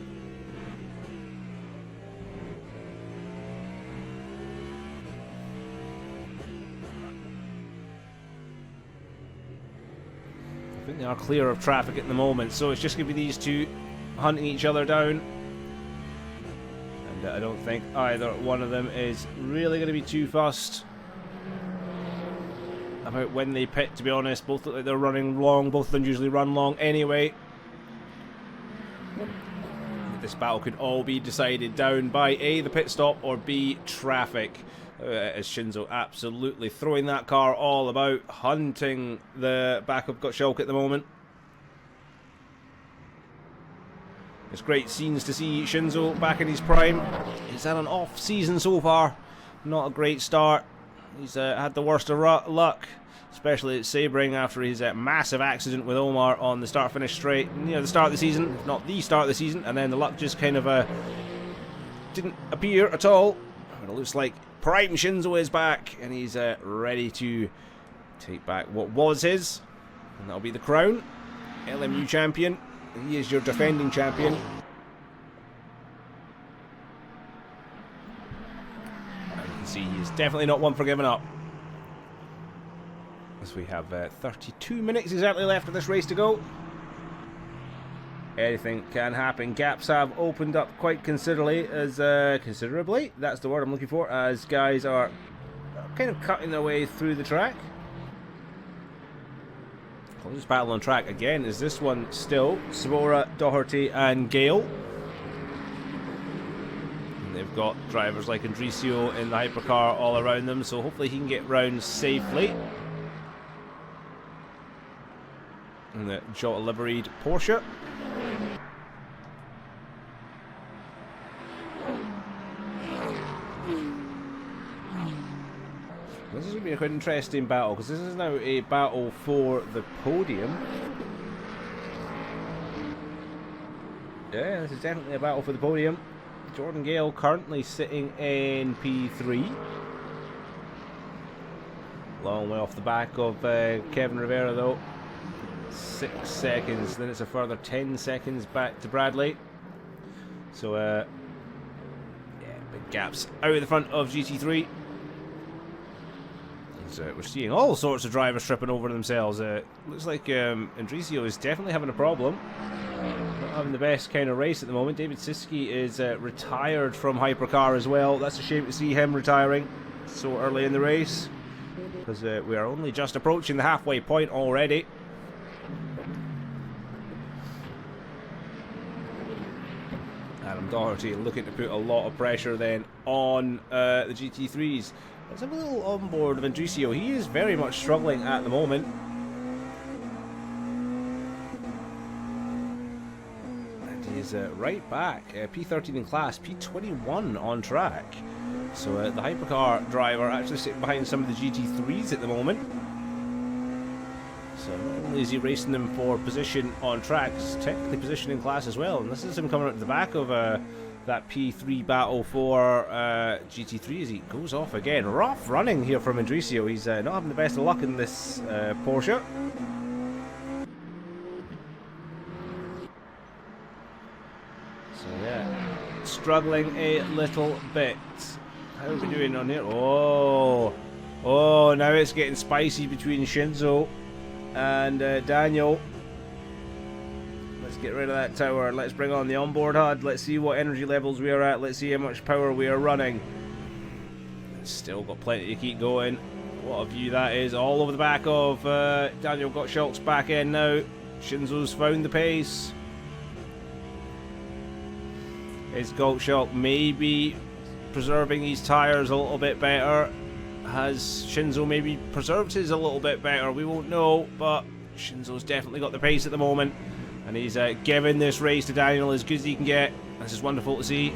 S2: I think they are clear of traffic at the moment, so it's just going to be these two hunting each other down. And I don't think either one of them is really going to be too fussed about when they pit, to be honest. Both look like they're running long. Both of them usually run long anyway. This battle could all be decided down by A, the pit stop, or B, traffic. As Shinzo absolutely throwing that car all about, hunting the back of Gottschalk at the moment. It's great scenes to see Shinzo back in his prime. He's had an off season so far. Not a great start. He's had the worst of luck, especially at Sebring after his massive accident with Omar on the start-finish straight near the start of the season, if not the start of the season, and then the luck just kind of didn't appear at all. But it looks like Prime Shinzo is back, and he's ready to take back what was his, and that'll be the crown. LMU champion. He is your defending champion. See, he's definitely not one for giving up. As we have 32 minutes exactly left of this race to go. Anything can happen. Gaps have opened up quite considerably, that's the word I'm looking for, as guys are kind of cutting their way through the track. Closest battle on track again is this one still. Sabora, Doherty and Gale. They've got drivers like Andricio in the hypercar all around them, so hopefully he can get round safely. And the Jota liveried Porsche. This is going to be a quite interesting battle, because this is now a battle for the podium. Yeah, this is definitely a battle for the podium. Jordan Gale currently sitting in P3. Long way off the back of Kevin Rivera though. 6 seconds, then it's a further 10 seconds back to Bradley. So yeah, big gaps out of the front of GT3. So we're seeing all sorts of drivers tripping over themselves. Looks like Andricio is definitely having a problem. Not having the best kind of race at the moment. David Siski is retired from Hypercar as well. That's a shame to see him retiring so early in the race, because we are only just approaching the halfway point already. Adam Doherty looking to put a lot of pressure then on the GT3s. Let's have a little on board of Andricio. He is very much struggling at the moment. is right back. P13 in class, P21 on track. So the hypercar driver actually sitting behind some of the GT3s at the moment. So not only is he racing them for position on track, he's technically position in class as well. And this is him coming out the back of that P3 battle for GT3 as he goes off again. Rough running here from Andricio. He's not having the best of luck in this Porsche. So yeah, struggling a little bit. How are we doing on here? Oh, now it's getting spicy between Shinzo and Daniel. Let's get rid of that tower. Let's bring on the onboard HUD. Let's see what energy levels we are at. Let's see how much power we are running. Still got plenty to keep going. What a view that is. All over the back of Daniel Gottschalk's back end now. Shinzo's found the pace. Is Gottschalk maybe preserving his tyres a little bit better? Has Shinzo maybe preserved his a little bit better? We won't know, but Shinzo's definitely got the pace at the moment. And he's giving this race to Daniel as good as he can get. This is wonderful to see.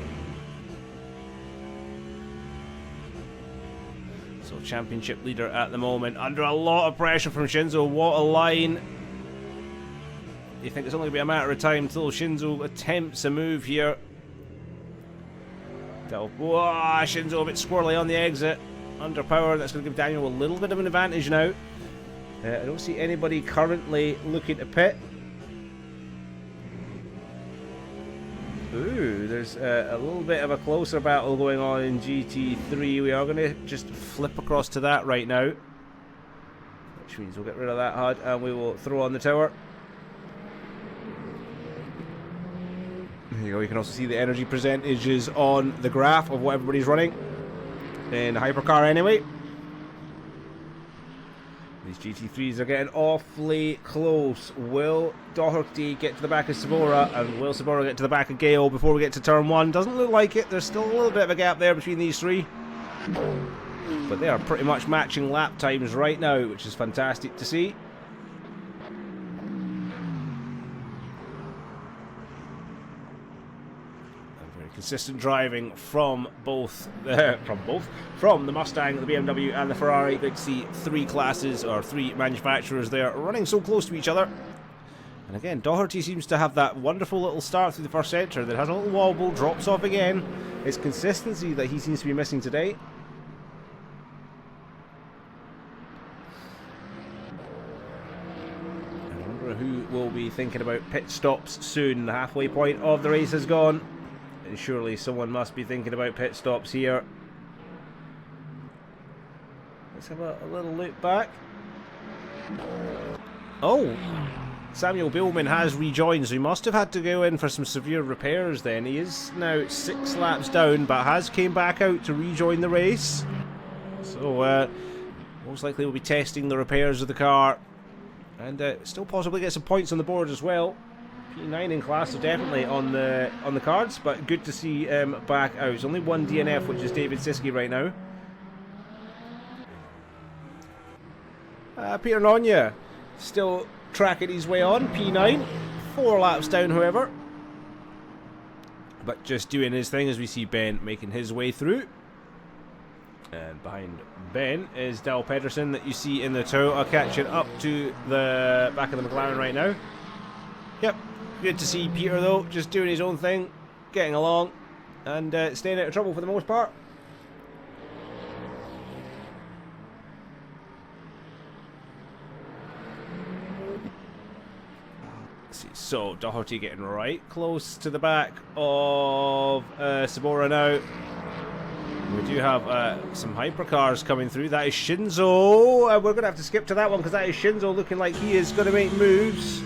S2: So championship leader at the moment. Under a lot of pressure from Shinzo. What a line. You think it's only going to be a matter of time until Shinzo attempts a move here. Whoa, Shinzo a bit squirrely on the exit. Under power. That's going to give Daniel a little bit of an advantage now. I don't see anybody currently looking to pit. Ooh, there's a little bit of a closer battle going on in GT3. We are going to just flip across to that right now. Which means we'll get rid of that HUD and we will throw on the tower. There you go, you can also see the energy percentages on the graph of what everybody's running. In the hypercar anyway. These GT3s are getting awfully close. Will Doherty get to the back of Sabora, and will Sabora get to the back of Gale before we get to turn 1? Doesn't look like it. There's still a little bit of a gap there between these three. But they are pretty much matching lap times right now, which is fantastic to see. Consistent driving from both from the Mustang, the BMW and the Ferrari. Good to see three classes or three manufacturers there running so close to each other. And again, Doherty seems to have that wonderful little start through the first sector that has a little wobble, drops off again. It's consistency that he seems to be missing today. I wonder who will be thinking about pit stops soon. The halfway point of the race is gone. Surely someone must be thinking about pit stops here. Let's have a little look back. Oh, Samuel Billman has rejoined, so he must have had to go in for some severe repairs then. He is now 6 laps down, but has came back out to rejoin the race. So most likely we'll be testing the repairs of the car. And still possibly get some points on the board as well. P9 in class, so definitely on the cards, but good to see back out. There's only one DNF, which is David Siski right now. Peter Nonya still tracking his way on, P9. 4 laps down, however. But just doing his thing as we see Ben making his way through. And behind Ben is Dal Pedersen that you see in the Toyota catching up to the back of the McLaren right now. Yep. Good to see Peter though, just doing his own thing, getting along, and staying out of trouble for the most part. Let's see, so Doherty getting right close to the back of Sabora now. We do have some hypercars coming through. That is Shinzo. We're going to have to skip to that one because that is Shinzo looking like he is going to make moves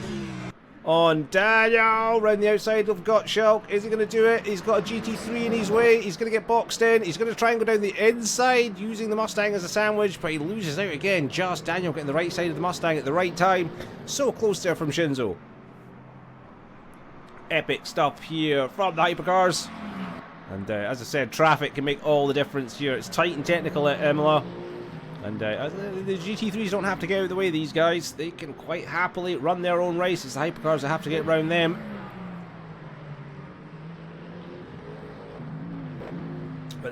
S2: on Daniel around the outside of Gottschalk. Is he going to do it? He's got a GT3 in his way. He's going to get boxed in. He's going to try and go down the inside using the Mustang as a sandwich, but he loses out again. Just Daniel getting the right side of the Mustang at the right time. So close there from Shinzo. Epic stuff here from the hypercars. And as I said, traffic can make all the difference here. It's tight and technical at Imola. And the GT3s don't have to get out of the way of these guys. They can quite happily run their own race. It's the hypercars that have to get around them.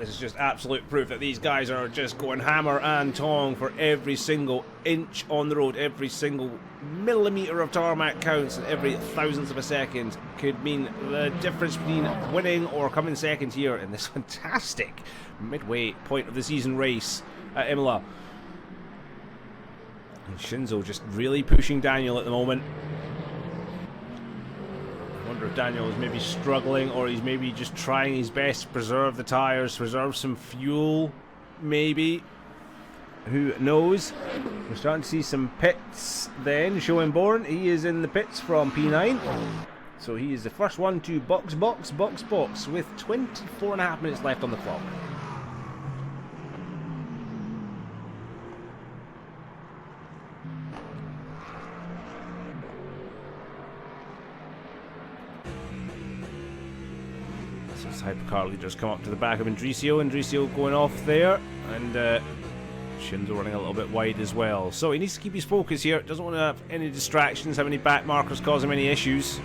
S2: This is just absolute proof that these guys are just going hammer and tong for every single inch on the road. Every single millimetre of tarmac counts, and every thousandth of a second could mean the difference between winning or coming second here in this fantastic midway point of the season race at Imola. And Shinzo just really pushing Daniel at the moment. I wonder if Daniel is maybe struggling, or he's maybe just trying his best to preserve the tyres, preserve some fuel, maybe. Who knows? We're starting to see some pits then. Schoenborn, he is in the pits from P9. So he is the first one to box with 24.5 minutes left on the clock. Hypercar leaders come up to the back of Indricio going off there, and Shinzo running a little bit wide as well. So he needs to keep his focus here, doesn't want to have any distractions, have any back markers cause him any issues.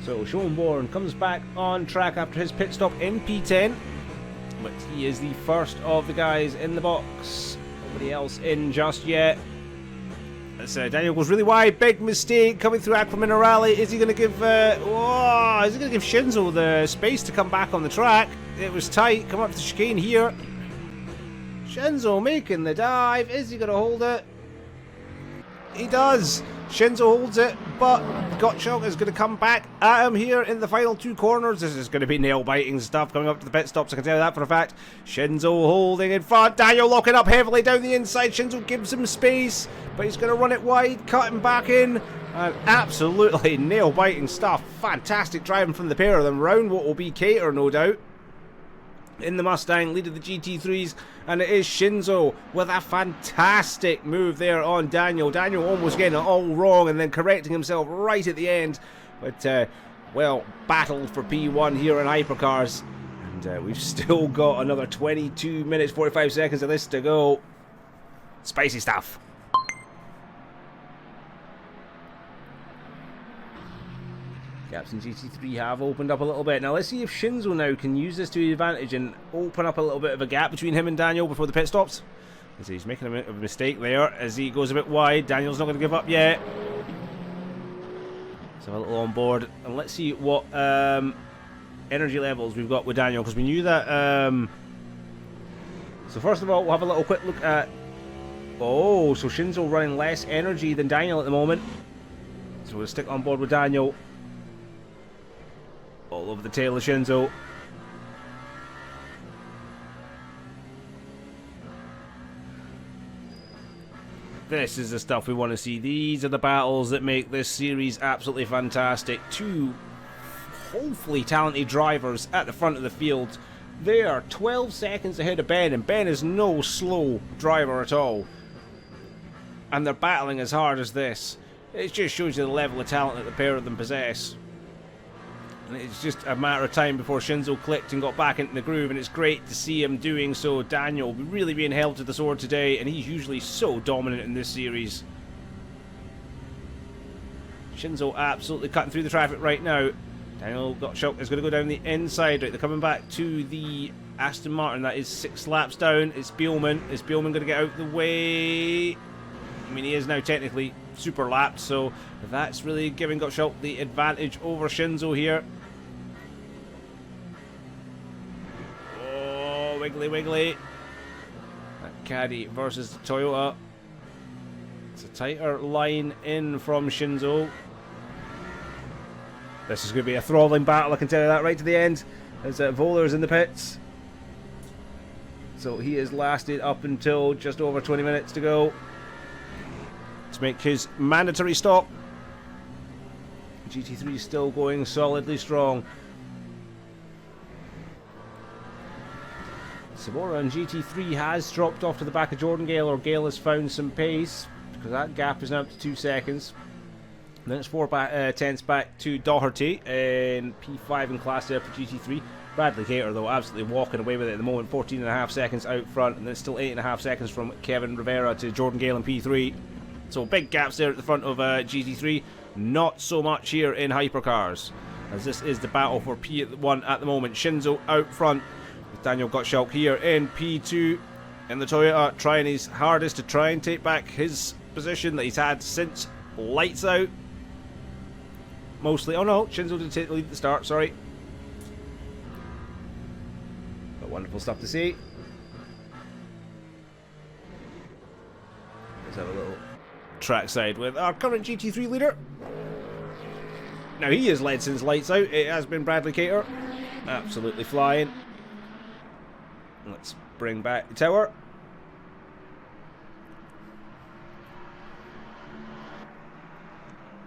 S2: So Schoenborn comes back on track after his pit stop in P10, but he is the first of the guys in the box. Nobody else in just yet. Daniel goes really wide, big mistake coming through Aqua Minerale. Is he going to give? Is he going to give Shinzo the space to come back on the track? It was tight. Come up to the chicane here. Shinzo making the dive. Is he going to hold it? He does. Shinzo holds it, but Gottschalk is going to come back at him here in the final two corners. This is going to be nail-biting stuff coming up to the pit stops, I can tell you that for a fact. Shinzo holding in front, Daniel locking up heavily down the inside. Shinzo gives him space, but he's going to run it wide, cut him back in, and absolutely nail-biting stuff. Fantastic driving from the pair of them, round what will be Cater, no doubt. In the Mustang, lead of the GT3s, and it is Shinzo with a fantastic move there on Daniel. Daniel almost getting it all wrong and then correcting himself right at the end. But, well, battled for P1 here in Hypercars. And we've still got another 22 minutes, 45 seconds of this to go. Spicy stuff. Gaps in GT3 have opened up a little bit. Now let's see if Shinzo now can use this to his advantage and open up a little bit of a gap between him and Daniel before the pit stops. As he's making a bit of a mistake there as he goes a bit wide. Daniel's not going to give up yet. Let's have a little on board and let's see what energy levels we've got with Daniel, because we knew that. So first of all, we'll have a little quick look at. Oh, so Shinzo running less energy than Daniel at the moment. So we'll stick on board with Daniel. All over the tail of Shinzo. This is the stuff we want to see. These are the battles that make this series absolutely fantastic. Two hopefully talented drivers at the front of the field. They are 12 seconds ahead of Ben, and Ben is no slow driver at all. And they're battling as hard as this. It just shows you the level of talent that the pair of them possess. And it's just a matter of time before Shinzo clicked and got back into the groove, and it's great to see him doing so. Daniel really being held to the sword today, and he's usually so dominant in this series. Shinzo absolutely cutting through the traffic right now. Daniel Gottschalk is going to go down the inside. Right, they're coming back to the Aston Martin. That is 6 laps down. It's Bielman. Is Bielman going to get out the way? I mean, he is now technically super lapped, so that's really giving Gottschalk the advantage over Shinzo here. Wiggly. That Caddy versus the Toyota. It's a tighter line in from Shinzo. This is going to be a thrilling battle, I can tell you that right to the end. As Vohler's in the pits. So he has lasted up until just over 20 minutes to go to make his mandatory stop. GT3 is still going solidly strong. Sabora and GT3 has dropped off to the back of Jordan Gale, or Gale has found some pace, because that gap is now up to 2 seconds. And then it's 4 tenths back to Doherty in P5 in class there for GT3. Bradley Cater, though, absolutely walking away with it at the moment, 14.5 seconds out front, and then still 8.5 seconds from Kevin Rivera to Jordan Gale in P3. So big gaps there at the front of GT3. Not so much here in hypercars, as this is the battle for P1 at the moment. Shinzo out front with Daniel Gottschalk here in P2 in the Toyota, trying his hardest to try and take back his position that he's had since lights out. Mostly. Oh no, Shinzo did take the lead at the start, sorry. But wonderful stuff to see. Let's have a little trackside with our current GT3 leader. Now he has led since lights out. It has been Bradley Cater. Absolutely flying. Let's bring back the tower.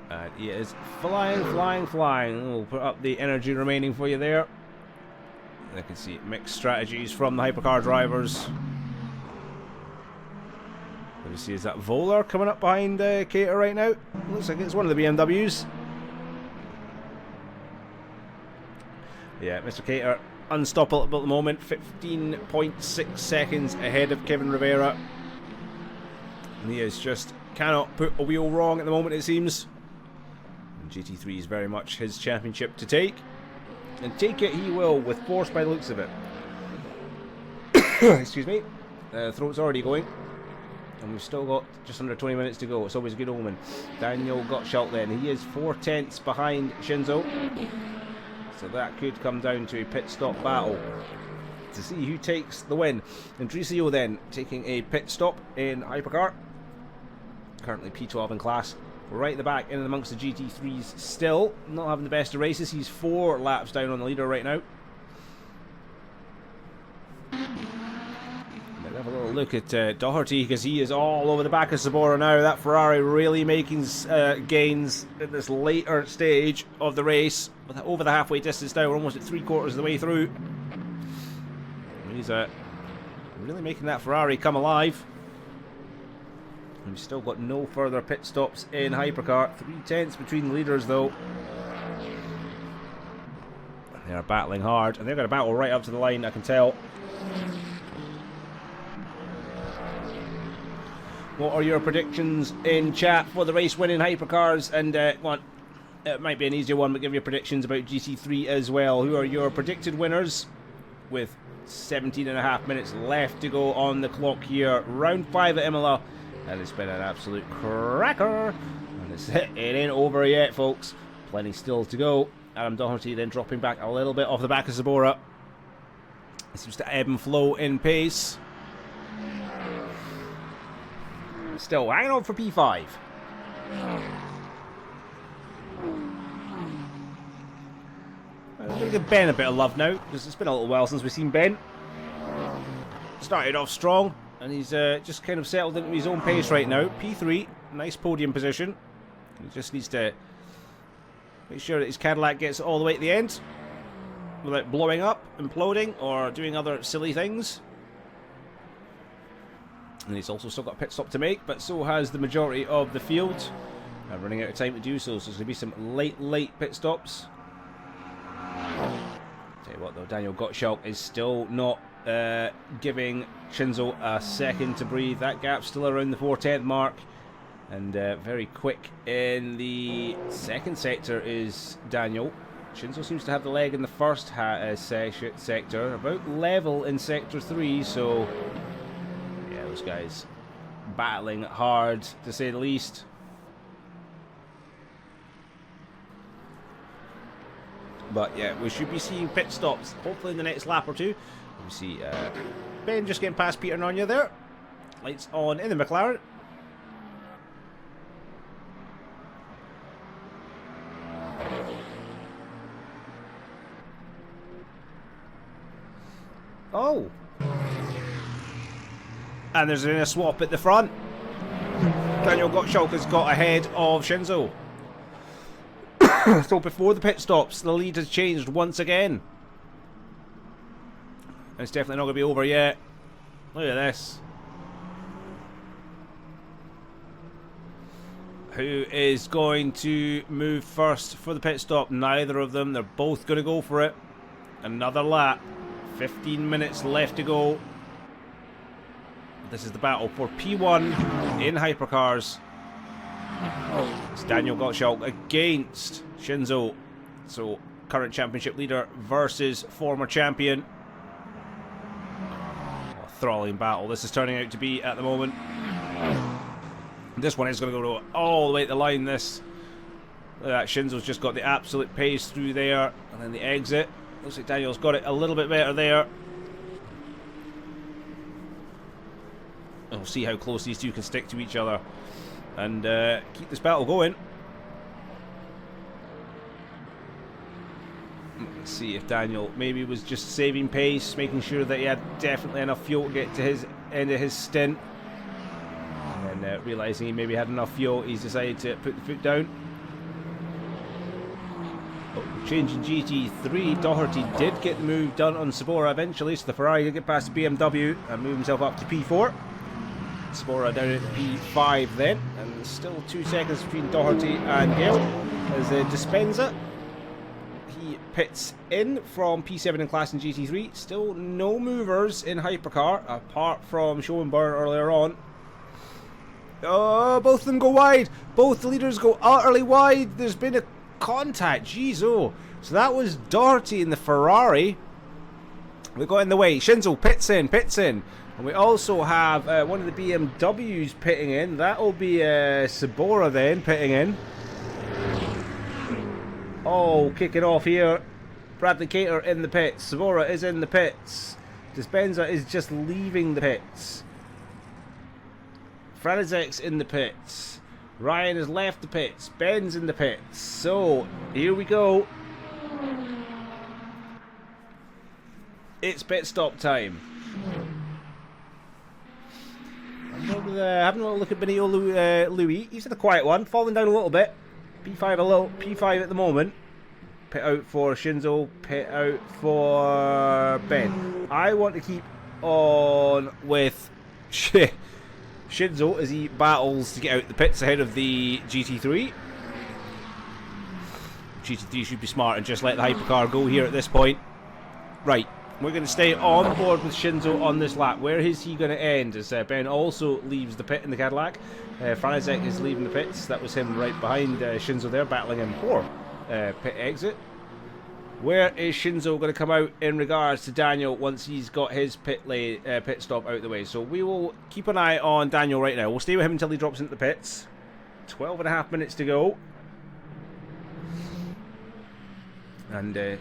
S2: And he is flying, flying, flying. We'll put up the energy remaining for you there. And I can see mixed strategies from the hypercar drivers. What we see is that Volar coming up behind Cater right now. Looks like it's one of the BMWs. Yeah, Mr. Cater unstoppable at the moment. 15.6 seconds ahead of Kevin Rivera. And he is just cannot put a wheel wrong at the moment, it seems. And GT3 is very much his championship to take. And take it he will, with force by the looks of it. Excuse me. Throat's already going. And we've still got just under 20 minutes to go. It's always a good omen. Daniel Gottschalk then. He is 4/10 behind Shinzo. So that could come down to a pit stop battle to see who takes the win. And Dricio then taking a pit stop in hypercar. Currently P12 in class. Right at the back, in amongst the GT3s still. Not having the best of races. He's 4 laps down on the leader right now. Have a little look at Doherty, because he is all over the back of Sabora now. That Ferrari really making gains at this later stage of the race. Over the halfway distance now, we're almost at 3/4 of the way through. He's really making that Ferrari come alive. And we've still got no further pit stops in hypercar. 3/10 between the leaders though. They are battling hard, and they're going to battle right up to the line, I can tell. What are your predictions in chat for the race winning hypercars? And well, it might be an easier one, but give your predictions about GT3 as well. Who are your predicted winners? With 17.5 minutes left to go on the clock here. Round 5 at Imola. And it's been an absolute cracker. And it ain't over yet, folks. Plenty still to go. Adam Doherty then dropping back a little bit off the back of Sabora. It seems to ebb and flow in pace. Still hanging on for P5. I'm going to give Ben a bit of love now, because it's been a little while since we've seen Ben. Started off strong, and he's just kind of settled into his own pace right now. P3, nice podium position. He just needs to make sure that his Cadillac gets all the way to the end without blowing up, imploding, or doing other silly things. And he's also still got a pit stop to make, but so has the majority of the field. Running out of time to do so, so there's going to be some late pit stops. Tell you what though, Daniel Gottschalk is still not giving Shinzo a second to breathe. That gap's still around the 4/10 mark. And very quick in the second sector is Daniel. Shinzo seems to have the leg in the first sector, about level in sector 3, so yeah, those guys battling hard to say the least. But yeah, we should be seeing pit stops hopefully in the next lap or two. We see Ben just getting past Peter Nanya there. Lights on in the McLaren. Oh! And there's been a swap at the front. Daniel Gottschalk has got ahead of Shinzo. So before the pit stops, the lead has changed once again. And it's definitely not going to be over yet. Look at this. Who is going to move first for the pit stop? Neither of them. They're both going to go for it. Another lap. 15 minutes left to go. This is the battle for P1 in hypercars. It's Daniel Gottschalk against Shinzo. So, current championship leader versus former champion. A thrilling battle this is turning out to be at the moment. This one is going to go all the way to the line. This. Look at that, Shinzo's just got the absolute pace through there. And then the exit. Looks like Daniel's got it a little bit better there. And we'll see how close these two can stick to each other. And keep this battle going. Let's see if Daniel maybe was just saving pace, making sure that he had definitely enough fuel to get to his end of his stint. And then realising he maybe had enough fuel, he's decided to put the foot down. Changing GT3, Doherty did get the move done on Sabora eventually, so the Ferrari did get past the BMW and move himself up to P4. Sabora down at P5 then, and there's still 2 seconds between Doherty and Gale as Dispenza. He pits in from P7 in class in GT3. Still no movers in Hypercar, apart from Schoenborn earlier on. Oh, both of them go wide. Both the leaders go utterly wide. There's been a contact. Jeez, oh. So that was Doherty in the Ferrari. We got in the way. Shinzo pits in. And we also have one of the BMWs pitting in. That'll be Sabora then pitting in. Oh, kicking off here. Bradley Cater in the pits. Sabora is in the pits. Dispenza is just leaving the pits. Franizek's in the pits. Ryan has left the pits. Ben's in the pits. So, here we go. It's pit stop time. Having a little look at Benito Louis. He's had a quiet one, falling down a little bit. P5 at the moment. Pit out for Shinzo. Pit out for Ben. I want to keep on with Shinzo as he battles to get out the pits ahead of the GT3. GT3 should be smart and just let the hypercar go here at this point. Right, we're going to stay on board with Shinzo on this lap. Where is he going to end? As Ben also leaves the pit in the Cadillac. Franizek is leaving the pits. That was him right behind Shinzo there, battling him for pit exit. Where is Shinzo going to come out in regards to Daniel once he's got his pit stop out of the way? So we will keep an eye on Daniel right now. We'll stay with him until he drops into the pits. 12.5 minutes to go. And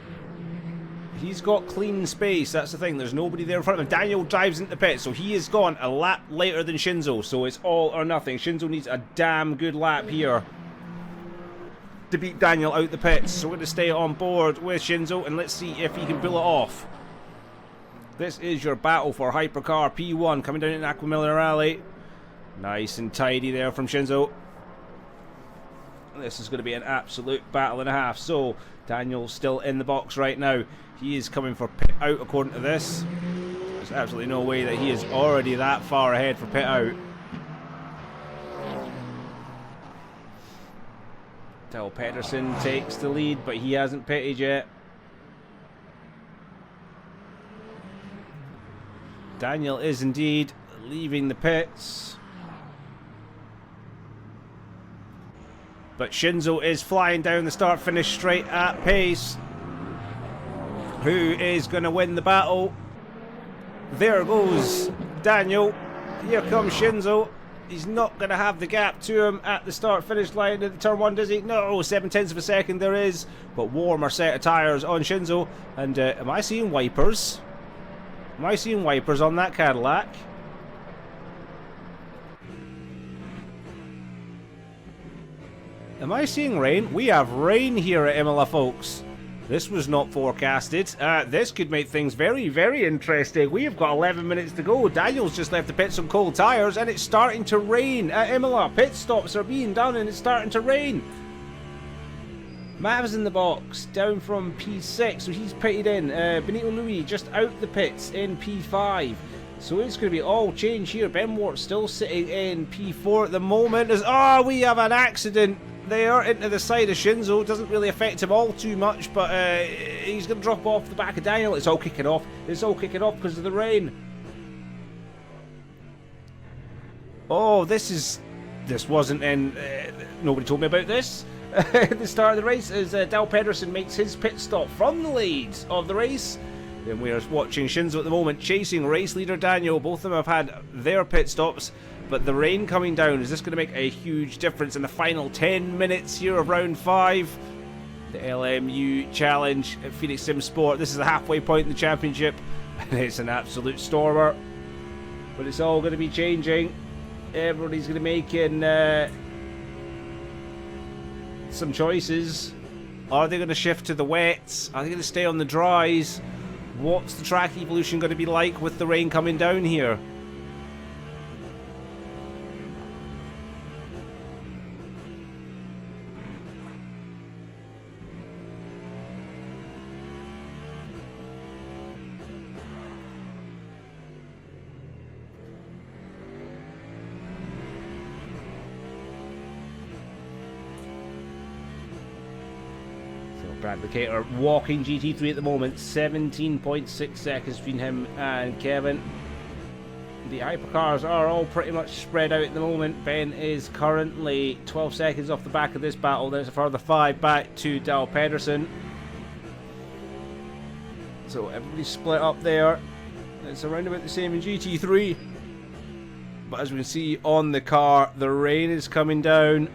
S2: he's got clean space. That's the thing. There's nobody there in front of him. Daniel drives into the pits, so he is gone a lap later than Shinzo. So it's all or nothing. Shinzo needs a damn good lap here to beat Daniel out the pits. So we're going to stay on board with Shinzo and let's see if he can pull it off. This is your battle for Hypercar P1 coming down in Aquamiller Rally. Nice and tidy there from Shinzo. This is going to be an absolute battle and a half. So Daniel's still in the box right now. He is coming for pit out according to this. There's absolutely no way that he is already that far ahead for pit out. Del Pedersen takes the lead, but he hasn't pitted yet. Daniel is indeed leaving the pits. But Shinzo is flying down the start-finish straight at pace. Who is going to win the battle? There goes Daniel. Here comes Shinzo. He's not going to have the gap to him at the start-finish line at the turn 1, does he? No, 0.7 of a second there is. But warmer set of tyres on Shinzo. And am I seeing wipers? Am I seeing wipers on that Cadillac? Am I seeing rain? We have rain here at Imola, folks. This was not forecasted. This could make things very, very interesting. We have got 11 minutes to go. Daniel's just left the pits on cold tyres and it's starting to rain at Imola. Pit stops are being done and it's starting to rain. Mav's in the box, down from P6, so he's pitted in. Benito Louis just out the pits in P5. So it's going to be all change here. Ben Wart still sitting in P4 at the moment. We have an accident there into the side of Shinzo. Doesn't really affect him all too much, but he's going to drop off the back of Daniel. It's all kicking off. It's all kicking off because of the rain. Oh, this is this wasn't in... nobody told me about this at the start of the race, as Dal Pedersen makes his pit stop from the lead of the race. Then we are watching Shinzo at the moment chasing race leader Daniel. Both of them have had their pit stops, but the rain coming down, is this going to make a huge difference in the final 10 minutes here of round 5? The LMU Challenge at Phoenix Sim Sport. This is the halfway point in the championship, and it's an absolute stormer. But it's all going to be changing. Everybody's going to be making some choices. Are they going to shift to the wets? Are they going to stay on the dries? What's the track evolution going to be like with the rain coming down here? Bradley Cater walking GT3 at the moment, 17.6 seconds between him and Kevin. The hypercars are all pretty much spread out at the moment. Ben is currently 12 seconds off the back of this battle. There's a further 5 back to Dal Pedersen. So everybody's split up there. It's around about the same in GT3. But as we can see on the car, the rain is coming down.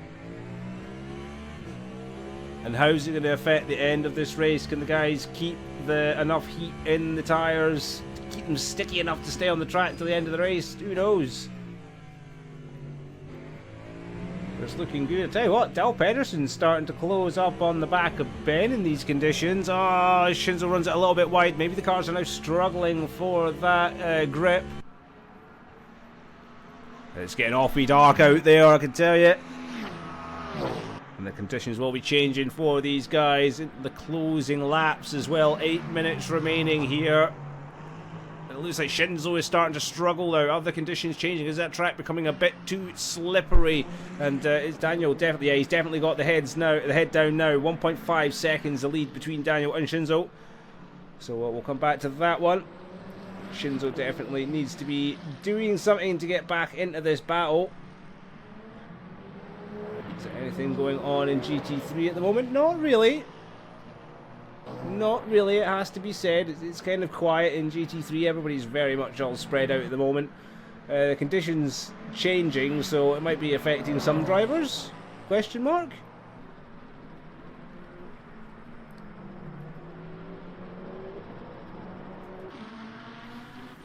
S2: And how's it going to affect the end of this race? Can the guys keep enough heat in the tyres to keep them sticky enough to stay on the track till the end of the race? Who knows? It's looking good. I tell you what, Dal Pedersen's starting to close up on the back of Ben in these conditions. Oh, Shinzo runs it a little bit wide. Maybe the cars are now struggling for that grip. It's getting awfully dark out there, I can tell you. And the conditions will be changing for these guys in the closing laps as well. 8 minutes remaining here. It looks like Shinzo is starting to struggle now. Are the conditions changing? Is that track becoming a bit too slippery? And is Daniel definitely... Yeah, he's definitely got the head down now. 1.5 seconds the lead between Daniel and Shinzo. So we'll come back to that one. Shinzo definitely needs to be doing something to get back into this battle. Is there anything going on in GT3 at the moment? Not really. Not really, it has to be said. It's kind of quiet in GT3. Everybody's very much all spread out at the moment. The conditions changing, so it might be affecting some drivers? Question mark?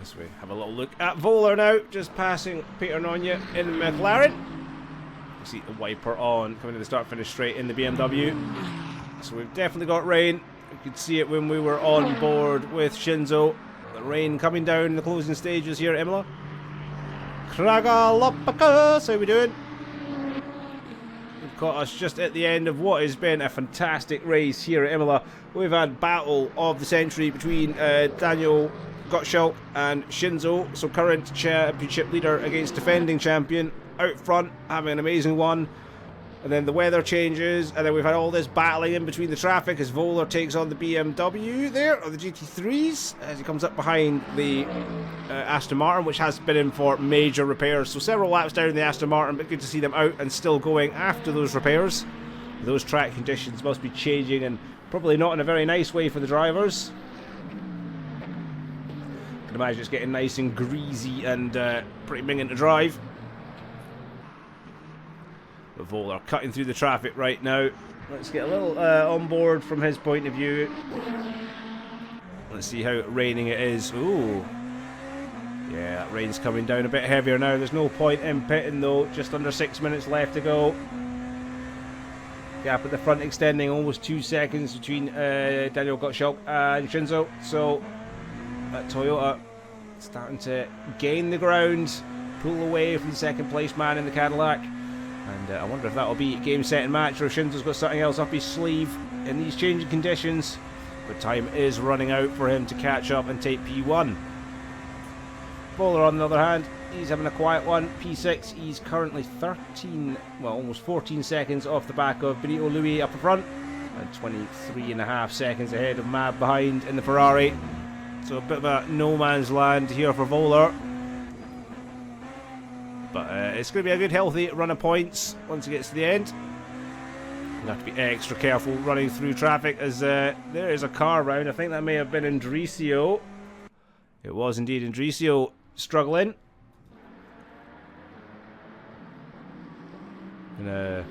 S2: This way, have a little look at Voller now, just passing Peter Nonya in the McLaren. You see the wiper on, coming to the start-finish straight in the BMW. So we've definitely got rain. You could see it when we were on board with Shinzo. The rain coming down in the closing stages here at Imola. Kragalopaka, how are we doing? We've caught us just at the end of what has been a fantastic race here at Imola. We've had battle of the century between Daniel Gottschalk and Shinzo. So current championship leader against defending champion. Out front, having an amazing one. And then the weather changes, and then we've had all this battling in between the traffic as Voller takes on the BMW there, or the GT3s, as he comes up behind the Aston Martin, which has been in for major repairs. So several laps down the Aston Martin, but good to see them out and still going after those repairs. Those track conditions must be changing, and probably not in a very nice way for the drivers. I can imagine it's getting nice and greasy and pretty minging to drive. But Voller cutting through the traffic right now. Let's get a little on board from his point of view. Let's see how raining it is. Ooh. Yeah, that rain's coming down a bit heavier now. There's no point in pitting though. Just under 6 minutes left to go. Gap at the front extending, almost 2 seconds between Daniel Gottschalk and Shinzo. So that Toyota starting to gain the ground, pull away from the second place man in the Cadillac. And I wonder if that'll be game, set and match, or if Shinzo's got something else up his sleeve in these changing conditions. But time is running out for him to catch up and take P1. Voller on the other hand, he's having a quiet one. P6, he's currently 13, well almost 14 seconds off the back of Benito Louis up front. And 23.5 seconds ahead of Mab behind in the Ferrari. So a bit of a no man's land here for Voller. But it's going to be a good, healthy run of points once it gets to the end. You'll have to be extra careful running through traffic as there is a car around. I think that may have been Indricio. It was indeed Indricio struggling. And,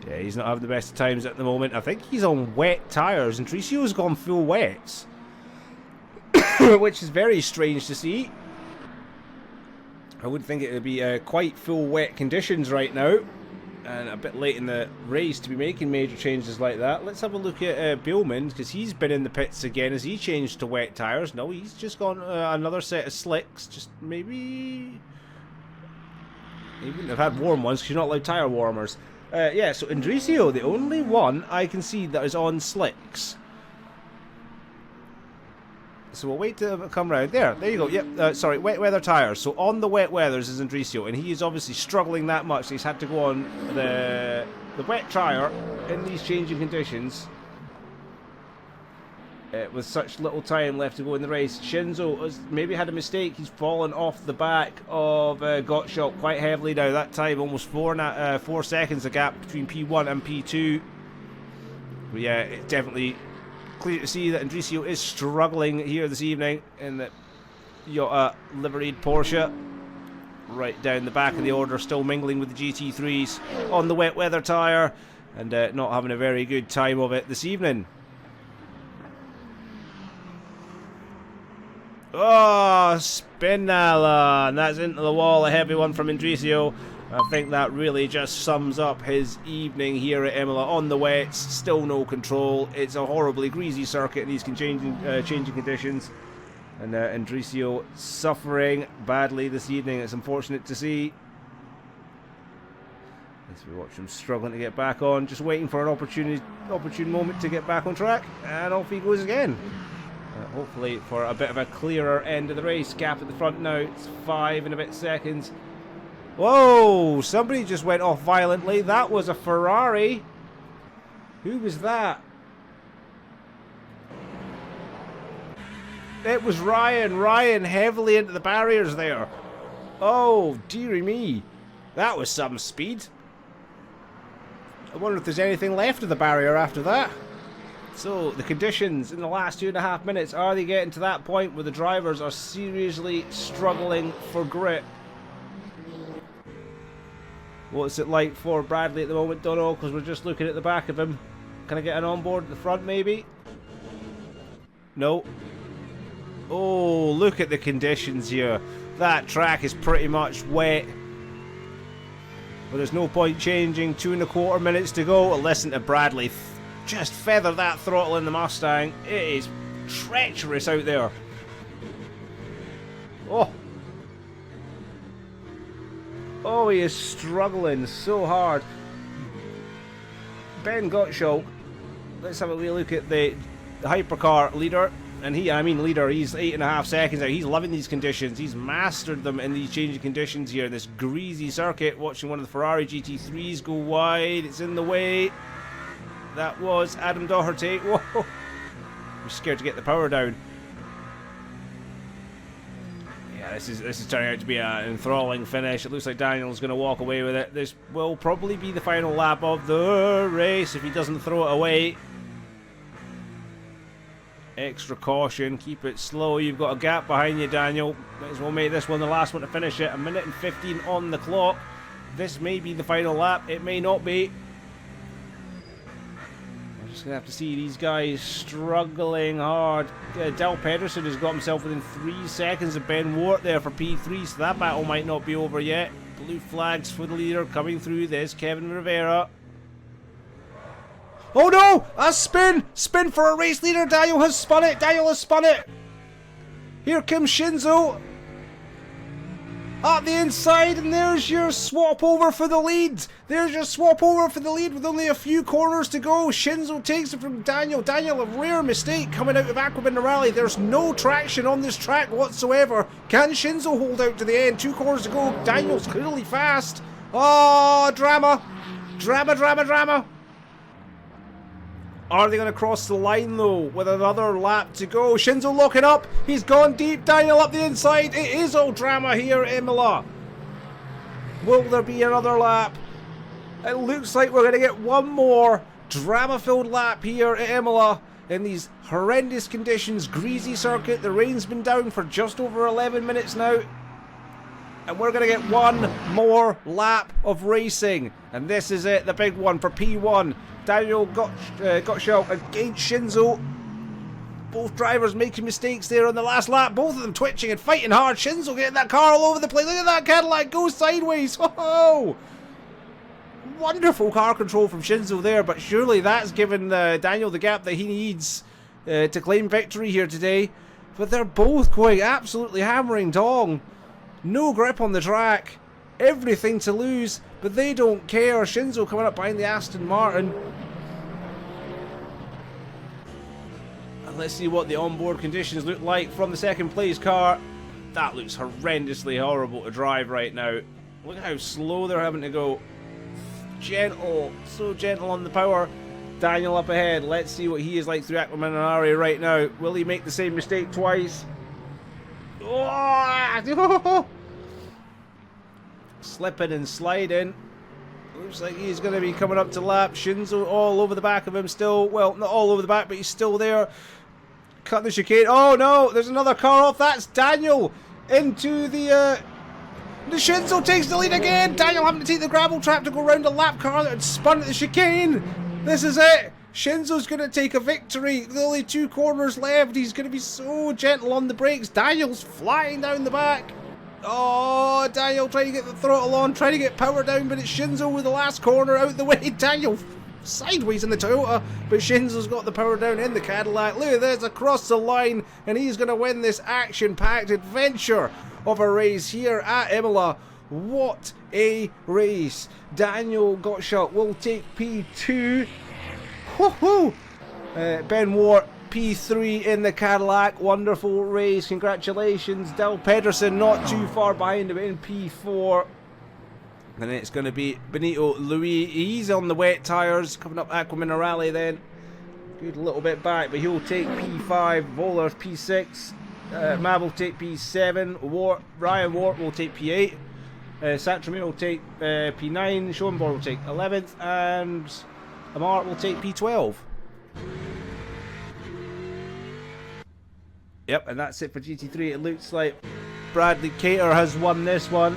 S2: yeah, he's not having the best of times at the moment. I think he's on wet tyres. Indricio's gone full wets. Which is very strange to see. I would think it would be quite full wet conditions right now. And a bit late in the race to be making major changes like that. Let's have a look at Belkins, because he's been in the pits again. Has he changed to wet tyres? No, he's just gone another set of slicks. Just maybe... He wouldn't have had warm ones because you're not allowed tyre warmers. Yeah, so Indricio, the only one I can see that is on slicks. So we'll wait till it come round. There you go. Yep, sorry, wet weather tyres. So on the wet weathers is Indricio, and he is obviously struggling that much. He's had to go on the wet tyre in these changing conditions. With such little time left to go in the race. Shinzo has maybe had a mistake. He's fallen off the back of Gottschalk quite heavily now. That time, almost 4 seconds, the gap between P1 and P2. But yeah, it's definitely clear to see that Indricio is struggling here this evening in the Toyota liveried Porsche. Right down the back of the order, still mingling with the GT3s on the wet weather tyre. And not having a very good time of it this evening. Oh, Spinella, and that's into the wall, a heavy one from Indricio. I think that really just sums up his evening here at Imola on the wets. Still no control. It's a horribly greasy circuit in these changing conditions. And Indricio suffering badly this evening. It's unfortunate to see. As we watch him struggling to get back on, just waiting for an opportune moment to get back on track, and off he goes again. Hopefully for a bit of a clearer end of the race. Gap at the front now, it's 5 and a bit seconds. Whoa, somebody just went off violently. That was a Ferrari. Who was that? It was Ryan. Ryan heavily into the barriers there. Oh, dearie me. That was some speed. I wonder if there's anything left of the barrier after that. So, the conditions in the last 2.5 minutes, are they getting to that point where the drivers are seriously struggling for grip? What's it like for Bradley at the moment? Don't know, because we're just looking at the back of him. Can I get an onboard at the front, maybe? No. Oh, look at the conditions here. That track is pretty much wet. But there's no point changing. 2.25 minutes to go. Listen to Bradley. Just feather that throttle in the Mustang. It is treacherous out there. Oh, he is struggling so hard. Ben Gottschalk. Let's have a wee look at the hypercar leader. And leader, he's 8.5 seconds out. He's loving these conditions. He's mastered them in these changing conditions here. This greasy circuit. Watching one of the Ferrari GT3s go wide. It's in the way. That was Adam Doherty. Whoa. I'm scared to get the power down. Yeah, this is turning out to be an enthralling finish. It looks like Daniel's going to walk away with it. This will probably be the final lap of the race if he doesn't throw it away. Extra caution, keep it slow. You've got a gap behind you, Daniel. Might as well make this one the last one to finish it. 1 minute and 15 on the clock. This may be the final lap. It may not be. Just gonna have to see these guys struggling hard. Del Pedersen has got himself within 3 seconds of Ben Wart there for P3, so that battle might not be over yet. Blue flags for the leader coming through this, Kevin Rivera. Oh no! A spin! Spin for a race leader! Daniel has spun it! Daniel has spun it! Here comes Shinzo! At the inside, and there's your swap over for the lead. There's your swap over for the lead with only a few corners to go. Shinzo takes it from Daniel. Daniel, a rare mistake coming out of Aquab in the rally. There's no traction on this track whatsoever. Can Shinzo hold out to the end? 2 corners to go. Daniel's clearly fast. Oh, drama. Drama, drama, drama. Are they going to cross the line though with another lap to go? Shinzo locking up. He's gone deep. Daniel up the inside. It is all drama here at Imola. Will there be another lap? It looks like we're going to get one more drama-filled lap here at Imola in these horrendous conditions. Greasy circuit. The rain's been down for just over 11 minutes now. And we're going to get one more lap of racing. And this is it, the big one for P1. Daniel Gottschalk against Shinzo. Both drivers making mistakes there on the last lap. Both of them twitching and fighting hard. Shinzo getting that car all over the place. Look at that Cadillac go sideways. Oh! Wonderful car control from Shinzo there, but surely that's given Daniel the gap that he needs to claim victory here today. But they're both going absolutely hammering dong. No grip on the track. Everything to lose, but they don't care. Shinzo coming up behind the Aston Martin. And let's see what the onboard conditions look like from the second place car. That looks horrendously horrible to drive right now. Look at how slow they're having to go. Gentle, so gentle on the power. Daniel up ahead. Let's see what he is like through Aquamanari right now. Will he make the same mistake twice? Oh! Slipping and sliding. Looks like he's going to be coming up to lap. Shinzo all over the back of him still. Well, not all over the back, but he's still there. Cut the chicane. Oh no, there's another car off. That's Daniel into the Shinzo takes the lead again. Daniel having to take the gravel trap to go around a lap car that had spun at the chicane. This is it. Shinzo's going to take a victory. With only 2 corners left. He's going to be so gentle on the brakes. Daniel's flying down the back. Oh, Daniel trying to get the throttle on, trying to get power down, but it's Shinzo with the last corner out the way. Daniel sideways in the Toyota, but Shinzo's got the power down in the Cadillac. Look at this, across the line, and he's going to win this action-packed adventure of a race here at Imola. What a race. Daniel Gottschalk will take P2. Woohoo! Ben Ward P3 in the Cadillac. Wonderful race. Congratulations. Del Pedersen not too far behind him in P4. And then it's going to be Benito Louis. He's on the wet tyres. Coming up Aquamanarale then. Good little bit back, but he'll take P5. Voller P6. Mav will take P7. Ryan Wart will take P8. Satrami will take P9. Schoenborg will take 11th. And Amart will take P12. Yep, and that's it for GT3. It looks like Bradley Cater has won this one.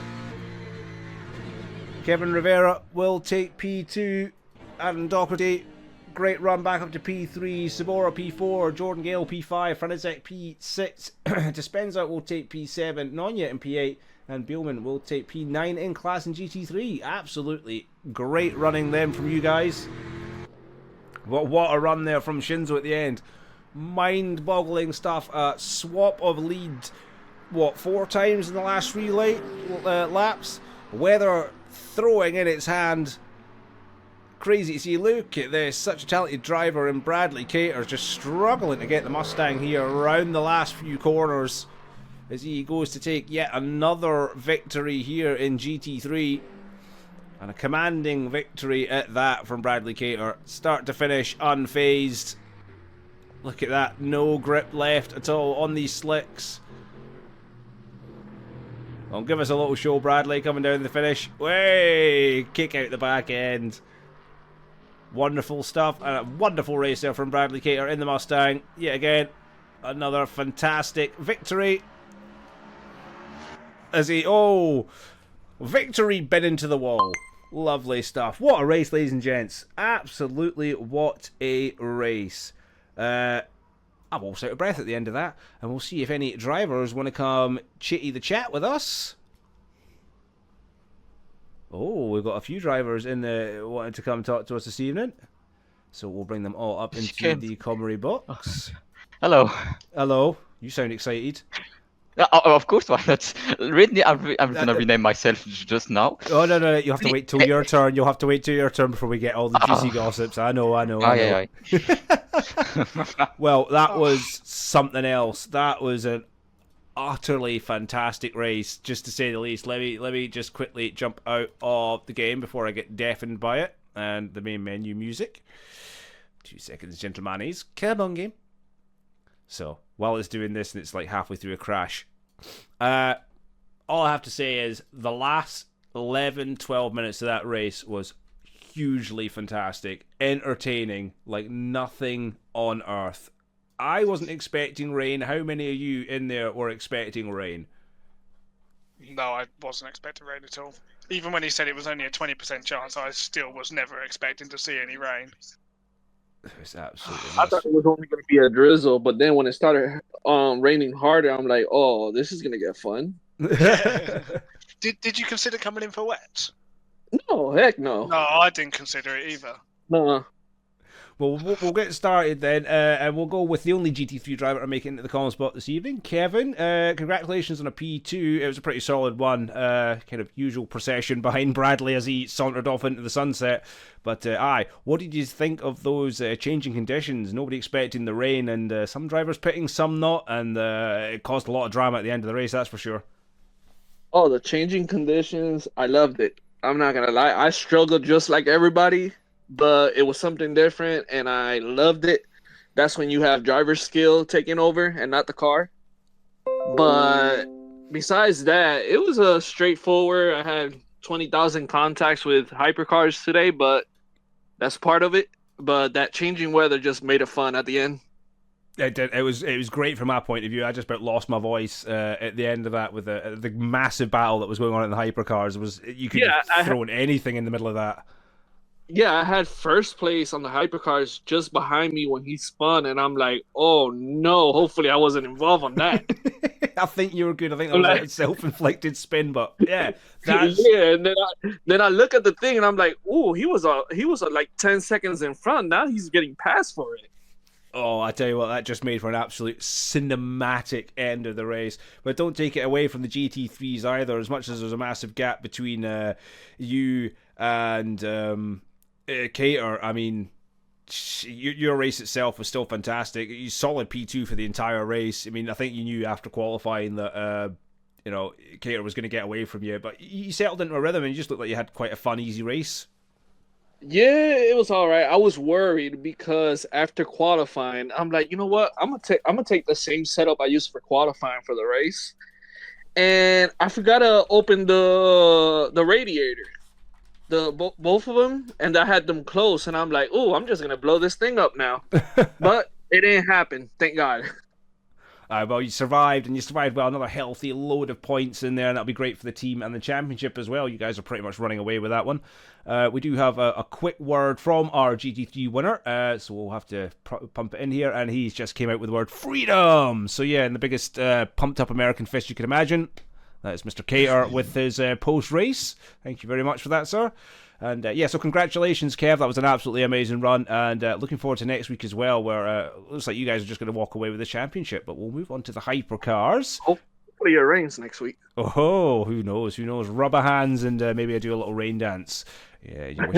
S2: Kevin Rivera will take P2. Adam Doherty, great run back up to P3. Sabora P4. Jordan Gale P5. Franizek P6. Dispenza will take P7. Nonya in P8. And Bielman will take P9 in class in GT3. Absolutely great running then from you guys. What a run there from Shinzo at the end. Mind-boggling stuff. Swap of lead, 4 times in the last 3 laps. Weather throwing in its hand. Crazy to see. Look at this. Such a talented driver in Bradley Cater just struggling to get the Mustang here around the last few corners as he goes to take yet another victory here in GT3. And a commanding victory at that from Bradley Cater. Start to finish unfazed. Look at that. No grip left at all on these slicks. Well, give us a little show, Bradley, coming down the finish. Way! Kick out the back end. Wonderful stuff. And a wonderful race there from Bradley Cater in the Mustang. Yet again, another fantastic victory. As he... Oh! Victory been into the wall. Lovely stuff. What a race, ladies and gents. Absolutely what a race. I'm almost out of breath at the end of that. And we'll see if any drivers want to come chitty the chat with us. Oh, we've got a few drivers in the wanting to come talk to us this evening. So we'll bring them all up into the commentary box.
S4: Hello.
S2: Hello. You sound excited.
S4: Of course, why not? Really, I'm gonna rename myself just now.
S2: Oh no! You have to wait till your turn. You'll have to wait till your turn before we get all the juicy gossips. I know.
S4: Aye.
S2: Well, that was something else. That was an utterly fantastic race, just to say the least. Let me just quickly jump out of the game before I get deafened by it and the main menu music. 2 seconds, gentlemanes. Come on, game. So, while it's doing this and it's like halfway through a crash, all I have to say is the last 11, 12 minutes of that race was hugely fantastic, entertaining like nothing on earth. I wasn't expecting rain. How many of you in there were expecting rain?
S5: No, I wasn't expecting rain at all. Even when he said it was only a 20% chance, I still was never expecting to see any rain.
S2: It was absolutely
S6: I thought it was only going to be a drizzle, but then when it started raining harder, I'm like, oh, this is going to get fun.
S5: Did you consider coming in for wets?
S6: No, heck no.
S5: No, I didn't consider it either.
S6: No.
S2: Well, we'll get started then, and we'll go with the only GT3 driver to make it into the common spot this evening, Kevin. Congratulations on a P2. It was a pretty solid one. Kind of usual procession behind Bradley as he sauntered off into the sunset. But, what did you think of those changing conditions? Nobody expecting the rain, and some drivers pitting, some not, and it caused a lot of drama at the end of the race, that's for sure.
S6: Oh, the changing conditions, I loved it. I'm not going to lie. I struggled just like everybody, but it was something different, and I loved it. That's when you have driver skill taking over and not the car. But besides that, it was a straightforward. I had 20,000 contacts with hypercars today, but that's part of it. But that changing weather just made it fun at the end.
S2: It did. It was great from my point of view. I just about lost my voice at the end of that with the massive battle that was going on in the hypercars. You could have thrown anything in the middle of that.
S6: Yeah, I had first place on the hypercars just behind me when he spun, and I'm like, oh no, hopefully I wasn't involved on that.
S2: I think you were good. I think that was a self-inflicted spin, but yeah.
S6: And then I look at the thing, and I'm like, oh, he was like 10 seconds in front. Now he's getting passed for it.
S2: Oh, I tell you what, that just made for an absolute cinematic end of the race. But don't take it away from the GT3s either. As much as there's a massive gap between you and Cater, I mean, your race itself was still fantastic. You solid P2 for the entire race. I mean, I think you knew after qualifying that Cater was going to get away from you, but you settled into a rhythm and you just looked like you had quite a fun, easy race.
S6: Yeah, it was all right. I was worried because after qualifying, I'm like, you know what? I'm gonna take the same setup I used for qualifying for the race, and I forgot to open the radiator, both of them, and I had them close, and I'm like, oh, I'm just gonna blow this thing up now, but it didn't happen. Thank God.
S2: Well, you survived, and you survived well. Another healthy load of points in there, and that'll be great for the team and the championship as well. You guys are pretty much running away with that one. We do have a quick word from our GT3 winner, so we'll have to pump it in here, and he's just came out with the word freedom. So yeah, in the biggest pumped-up American fist you can imagine, that is Mr. Cater with his post-race. Thank you very much for that, sir. And so congratulations, Kev. That was an absolutely amazing run. And looking forward to next week as well, where it looks like you guys are just going to walk away with the championship. But we'll move on to the hypercars.
S6: Hopefully it rains next week.
S2: Oh, who knows? Who knows? Rubber hands and maybe I do a little rain dance. Yeah, your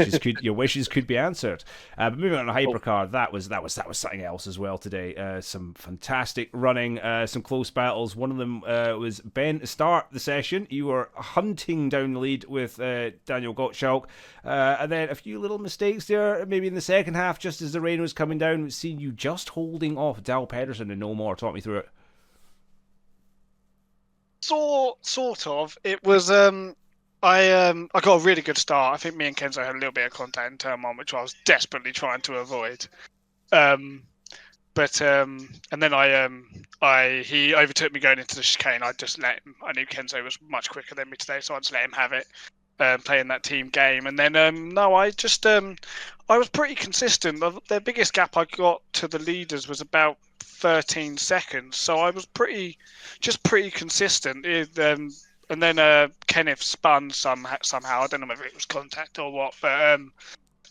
S2: wishes could be answered. But moving on to hypercar, that was something else as well today. Some fantastic running, some close battles. One of them was Ben to start the session. You were hunting down the lead with Daniel Gottschalk, and then a few little mistakes there, maybe in the second half, just as the rain was coming down. Seeing you just holding off Dal Pedersen and no more. Talk me through it.
S5: Sort of. It was I got a really good start. I think me and Kenzo had a little bit of contact in turn one, which I was desperately trying to avoid. And then he overtook me going into the chicane. I just let him. I knew Kenzo was much quicker than me today, so I just let him have it, playing that team game. And then I was pretty consistent. The biggest gap I got to the leaders was about 13 seconds, so I was pretty consistent. And then Kenneth spun somehow. I don't know whether it was contact or what, but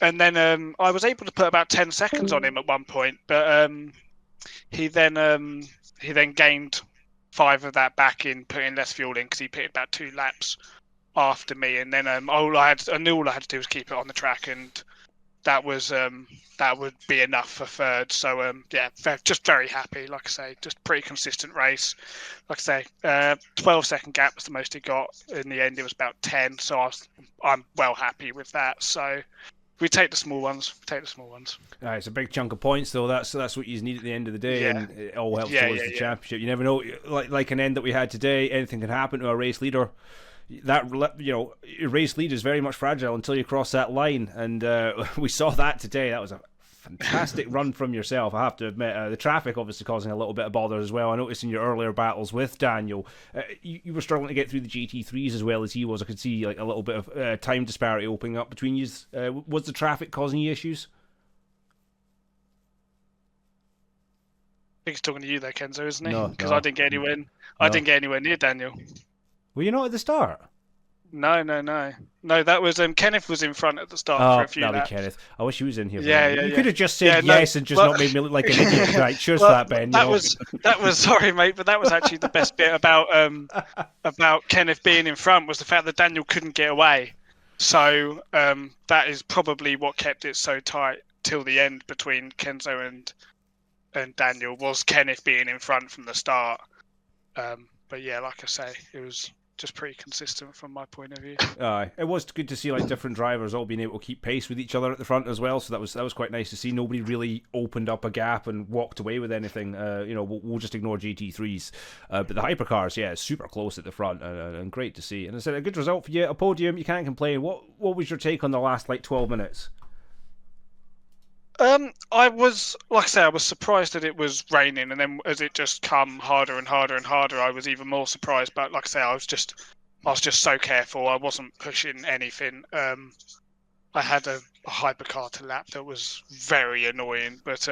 S5: and then I was able to put about 10 seconds on him at one point, but he then gained 5 of that back in putting less fuel in because he pitted about 2 laps after me, and then all I had to do was keep it on the track, and that would be enough for third. So just very happy. Like I say, just pretty consistent race. Like I say, 12-second gap was the most he got. In the end, it was about 10. So I'm well happy with that. So we take the small ones.
S2: It's a big chunk of points, though. That's what you need at the end of the day, and it all helps towards the championship. You never know, like an end that we had today. Anything can happen to a race leader. that race lead is very much fragile until you cross that line, and we saw that today. That was a fantastic run from yourself, I have to admit. The traffic obviously causing a little bit of bother as well. I noticed in your earlier battles with Daniel, you were struggling to get through the GT3s as well as he was. I could see like a little bit of time disparity opening up between you. Was the traffic causing you issues?
S5: I think he's talking to you there, Kenzo, isn't he?
S2: No,
S5: Because
S2: no.
S5: I didn't get anywhere. I didn't get anywhere near Daniel.
S2: Were you not at the start?
S5: No. No, that was Kenneth was in front at the start for a few
S2: that'd
S5: laps.
S2: be Kenneth. I wish he was in here.
S5: Yeah.
S2: You could have just said
S5: Yeah, no,
S2: yes and just not made me look like an idiot. Right, cheers for that, Ben.
S5: That was sorry, mate, but that was actually the best bit about Kenneth being in front was the fact that Daniel couldn't get away. So that is probably what kept it so tight till the end between Kenzo and Daniel, was Kenneth being in front from the start. But yeah, like I say, it was just pretty consistent from my point of view.
S2: It was good to see like different drivers all being able to keep pace with each other at the front as well. So that was quite nice to see. Nobody really opened up a gap and walked away with anything. We'll just ignore GT3s, but the hypercars, yeah, super close at the front and great to see. And I said a good result for you, a podium. You can't complain. What was your take on the last 12 minutes?
S5: I was surprised that it was raining, and then as it just come harder and harder and harder, I was even more surprised. But like I say, I was just so careful. I wasn't pushing anything. I had a hypercar to lap that was very annoying, but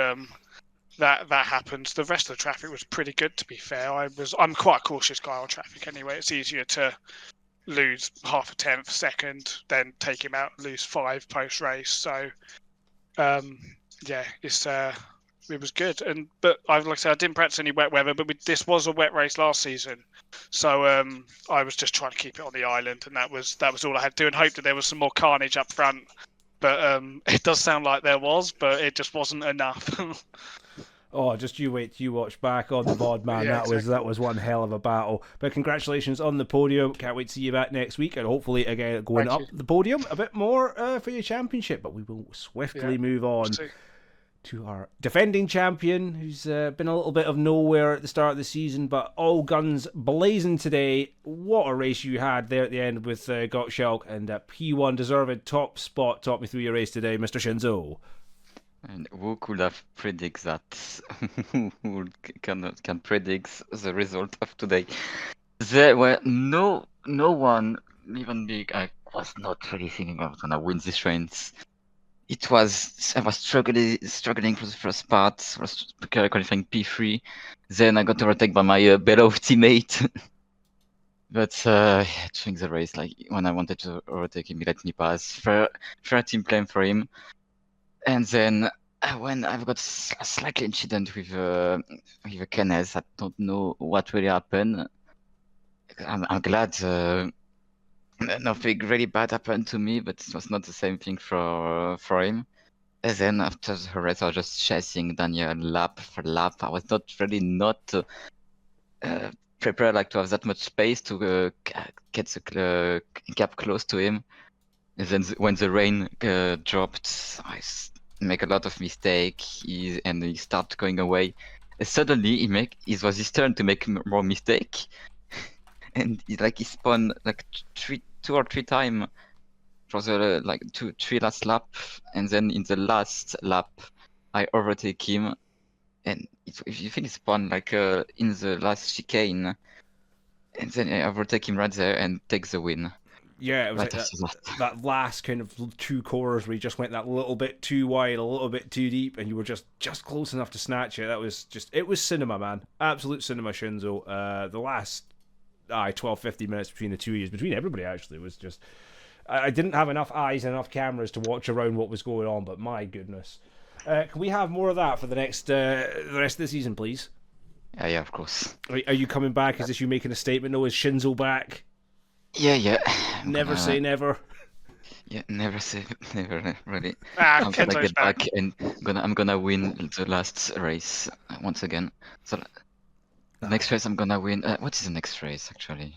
S5: that happens. The rest of the traffic was pretty good, to be fair. I'm quite a cautious guy on traffic anyway. It's easier to lose half a tenth, second, then take him out and lose 5 post race. So. It was good, but like I said, I didn't practice any wet weather. But this was a wet race last season, so I was just trying to keep it on the island, and that was all I had to do, and hope that there was some more carnage up front. But it does sound like there was, but it just wasn't enough.
S2: Oh, just you wait till you watch back on the VOD, man.
S5: Yeah,
S2: That was one hell of a battle. But congratulations on the podium. Can't wait to see you back next week, and hopefully again going up the podium a bit more for your championship. But we will swiftly move on to our defending champion, who's been a little bit of nowhere at the start of the season, but all guns blazing today. What a race you had there at the end with Gottschalk, and P1 deserved top spot. Talk me through your race today, Mr. Shinzo.
S4: And who could have predicted that? Who can predict the result of today? There were no one, even big. I was not really thinking I was gonna win this race. I was struggling for the first part. I was qualifying P3. Then I got overtaken by my Bello teammate. But during the race, like when I wanted to overtake him, he let me pass. Fair team playing for him. And then when I've got a slight incident with Kenneth, I don't know what really happened. I'm glad nothing really bad happened to me, but it was not the same thing for him. And then after the race, I was just chasing Daniel lap for lap. I was not prepared like to have that much space to get the gap close to him. And then when the rain dropped, I make a lot of mistakes, and he started going away. And suddenly it was his turn to make more mistake, and he spawned like two or three times for the three last lap, and then in the last lap I overtake him, and if you think he spawned in the last chicane, and then I overtake him right there and take the win.
S2: Yeah, it was that last kind of 2 corners where you just went that little bit too wide, a little bit too deep, and you were just close enough to snatch it. It was cinema, man. Absolute cinema, Shinzo. The last 12-15 minutes between the 2 years, between everybody actually, was just... I didn't have enough eyes and enough cameras to watch around what was going on, but my goodness. Can we have more of that for the rest of the season, please?
S4: Yeah, of course.
S2: Are you coming back? Is this you making a statement? No, is Shinzo back?
S4: Yeah.
S2: Never say never.
S4: Yeah, never say never, really.
S5: I'm
S4: gonna get back and I'm gonna win the last race once again. So the next race I'm gonna win. What is the next race actually?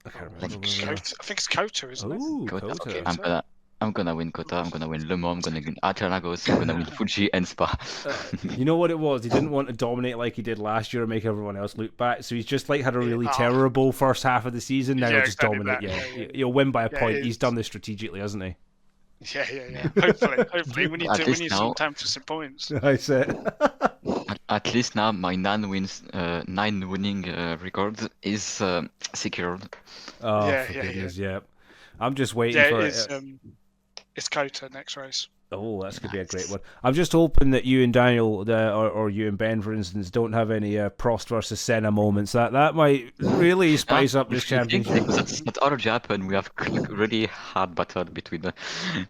S2: I can't remember.
S5: I think it's Kota, isn't it?
S2: Ooh,
S4: Kota.
S2: Kota.
S4: I'm I'm gonna win Kota, I'm gonna win Le Mans, I'm gonna win Interlagos, I'm gonna win Fuji and Spa.
S2: You know what it was? He didn't want to dominate like he did last year and make everyone else look back. So he's just like had a really terrible first half of the season. Now
S5: Yeah,
S2: he'll just
S5: exactly
S2: dominate.
S5: that.
S2: Yeah, he'll win by a
S5: Yeah,
S2: point.
S5: it
S2: He's
S5: is.
S2: done this strategically, hasn't he?
S5: Yeah. Hopefully, we need
S4: At least
S5: some
S4: now-
S5: time for some points.
S2: I said.
S4: At least now my 9 winning record is secured.
S2: Oh,
S5: Yeah,
S2: for
S5: yeah,
S2: goodness, yeah. I'm just waiting
S5: Yeah,
S2: for
S5: it's Kota next race.
S2: Oh, that's going to be a great one. I'm just hoping that you and Daniel, or you and Ben, for instance, don't have any Prost versus Senna moments. That might really spice up this championship.
S4: That's not already happened. We have really hard battle between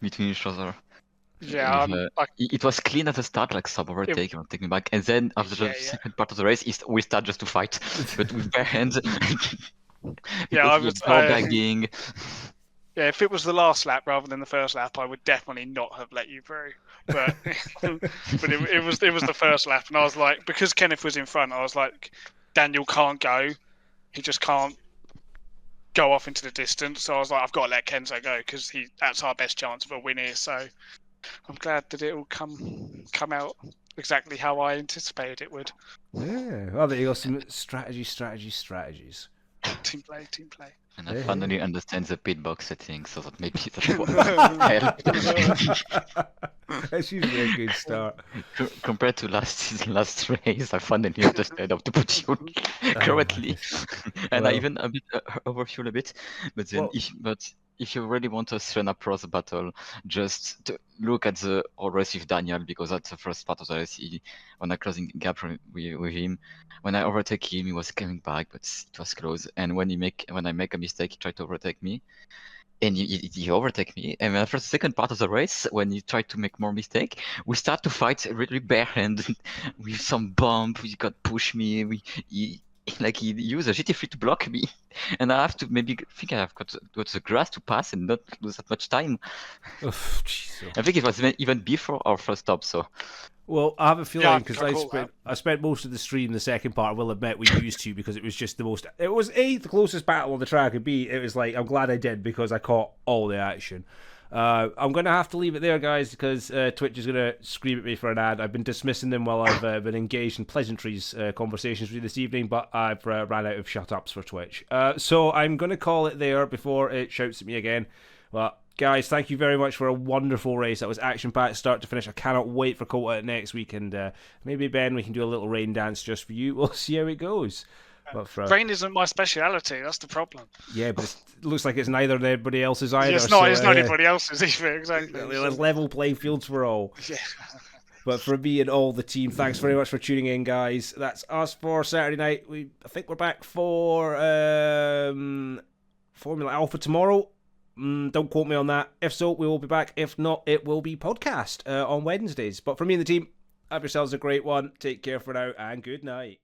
S4: each other.
S5: Yeah,
S4: It was clean at the start, like sub overtake, taking back, and then after the second part of the race, we start just to fight, but with bare hands.
S5: Yeah, I was
S4: bagging.
S5: Yeah, if it was the last lap rather than the first lap, I would definitely not have let you through. But it was the first lap, and I was like, because Kenneth was in front, I was like, Daniel can't go. He just can't go off into the distance. So I was like, I've got to let Kenzo go because that's our best chance of a win here. So I'm glad that it will come out exactly how I anticipated it would.
S2: Yeah, well, there you go. Some strategies.
S5: Team play.
S4: And I finally understand the pit box setting, so that maybe that's what helped.
S2: That's usually a good start.
S4: Compared to last race, I finally understand how to put you correctly, and I even a bit overfuel a bit. But then, if you really want to run across the battle, just to look at the whole race with Daniel, because that's the first part of the race. When I closing gap with him, when I overtake him, he was coming back, but it was close. And when I make a mistake, he tried to overtake me, and he overtake me. And after the second part of the race, when he tried to make more mistake, we start to fight really barehand with some bump. He got push me. He used a GT3 to block me, and I have to think I have got the grass to pass and not lose that much time. I think it was even before our first stop. So.
S2: Well, I have a feeling because
S5: I
S2: I spent most of the stream, the second part, I will admit, we used to, because it was just it was the closest battle on the track, and B, it was like, I'm glad I did because I caught all the action. I'm going to have to leave it there, guys, because Twitch is going to scream at me for an ad. I've been dismissing them while I've been engaged in pleasantries conversations with you this evening, but I've ran out of shut-ups for Twitch. So I'm going to call it there before it shouts at me again. But guys, thank you very much for a wonderful race. That was action-packed start to finish. I cannot wait for Kota next week, and maybe, Ben, we can do a little rain dance just for you. We'll see how it goes. But
S5: rain isn't my speciality. That's the problem.
S2: Yeah, but it looks like it's neither anybody else's either.
S5: It's not anybody else's either. Exactly.
S2: There's level play fields for all.
S5: Yeah.
S2: But for me and all the team, thanks very much for tuning in, guys. That's us for Saturday night. I think we're back for Formula Alpha tomorrow. Don't quote me on that. If so, we will be back. If not, it will be podcast on Wednesdays. But for me and the team, have yourselves a great one. Take care for now, and good night.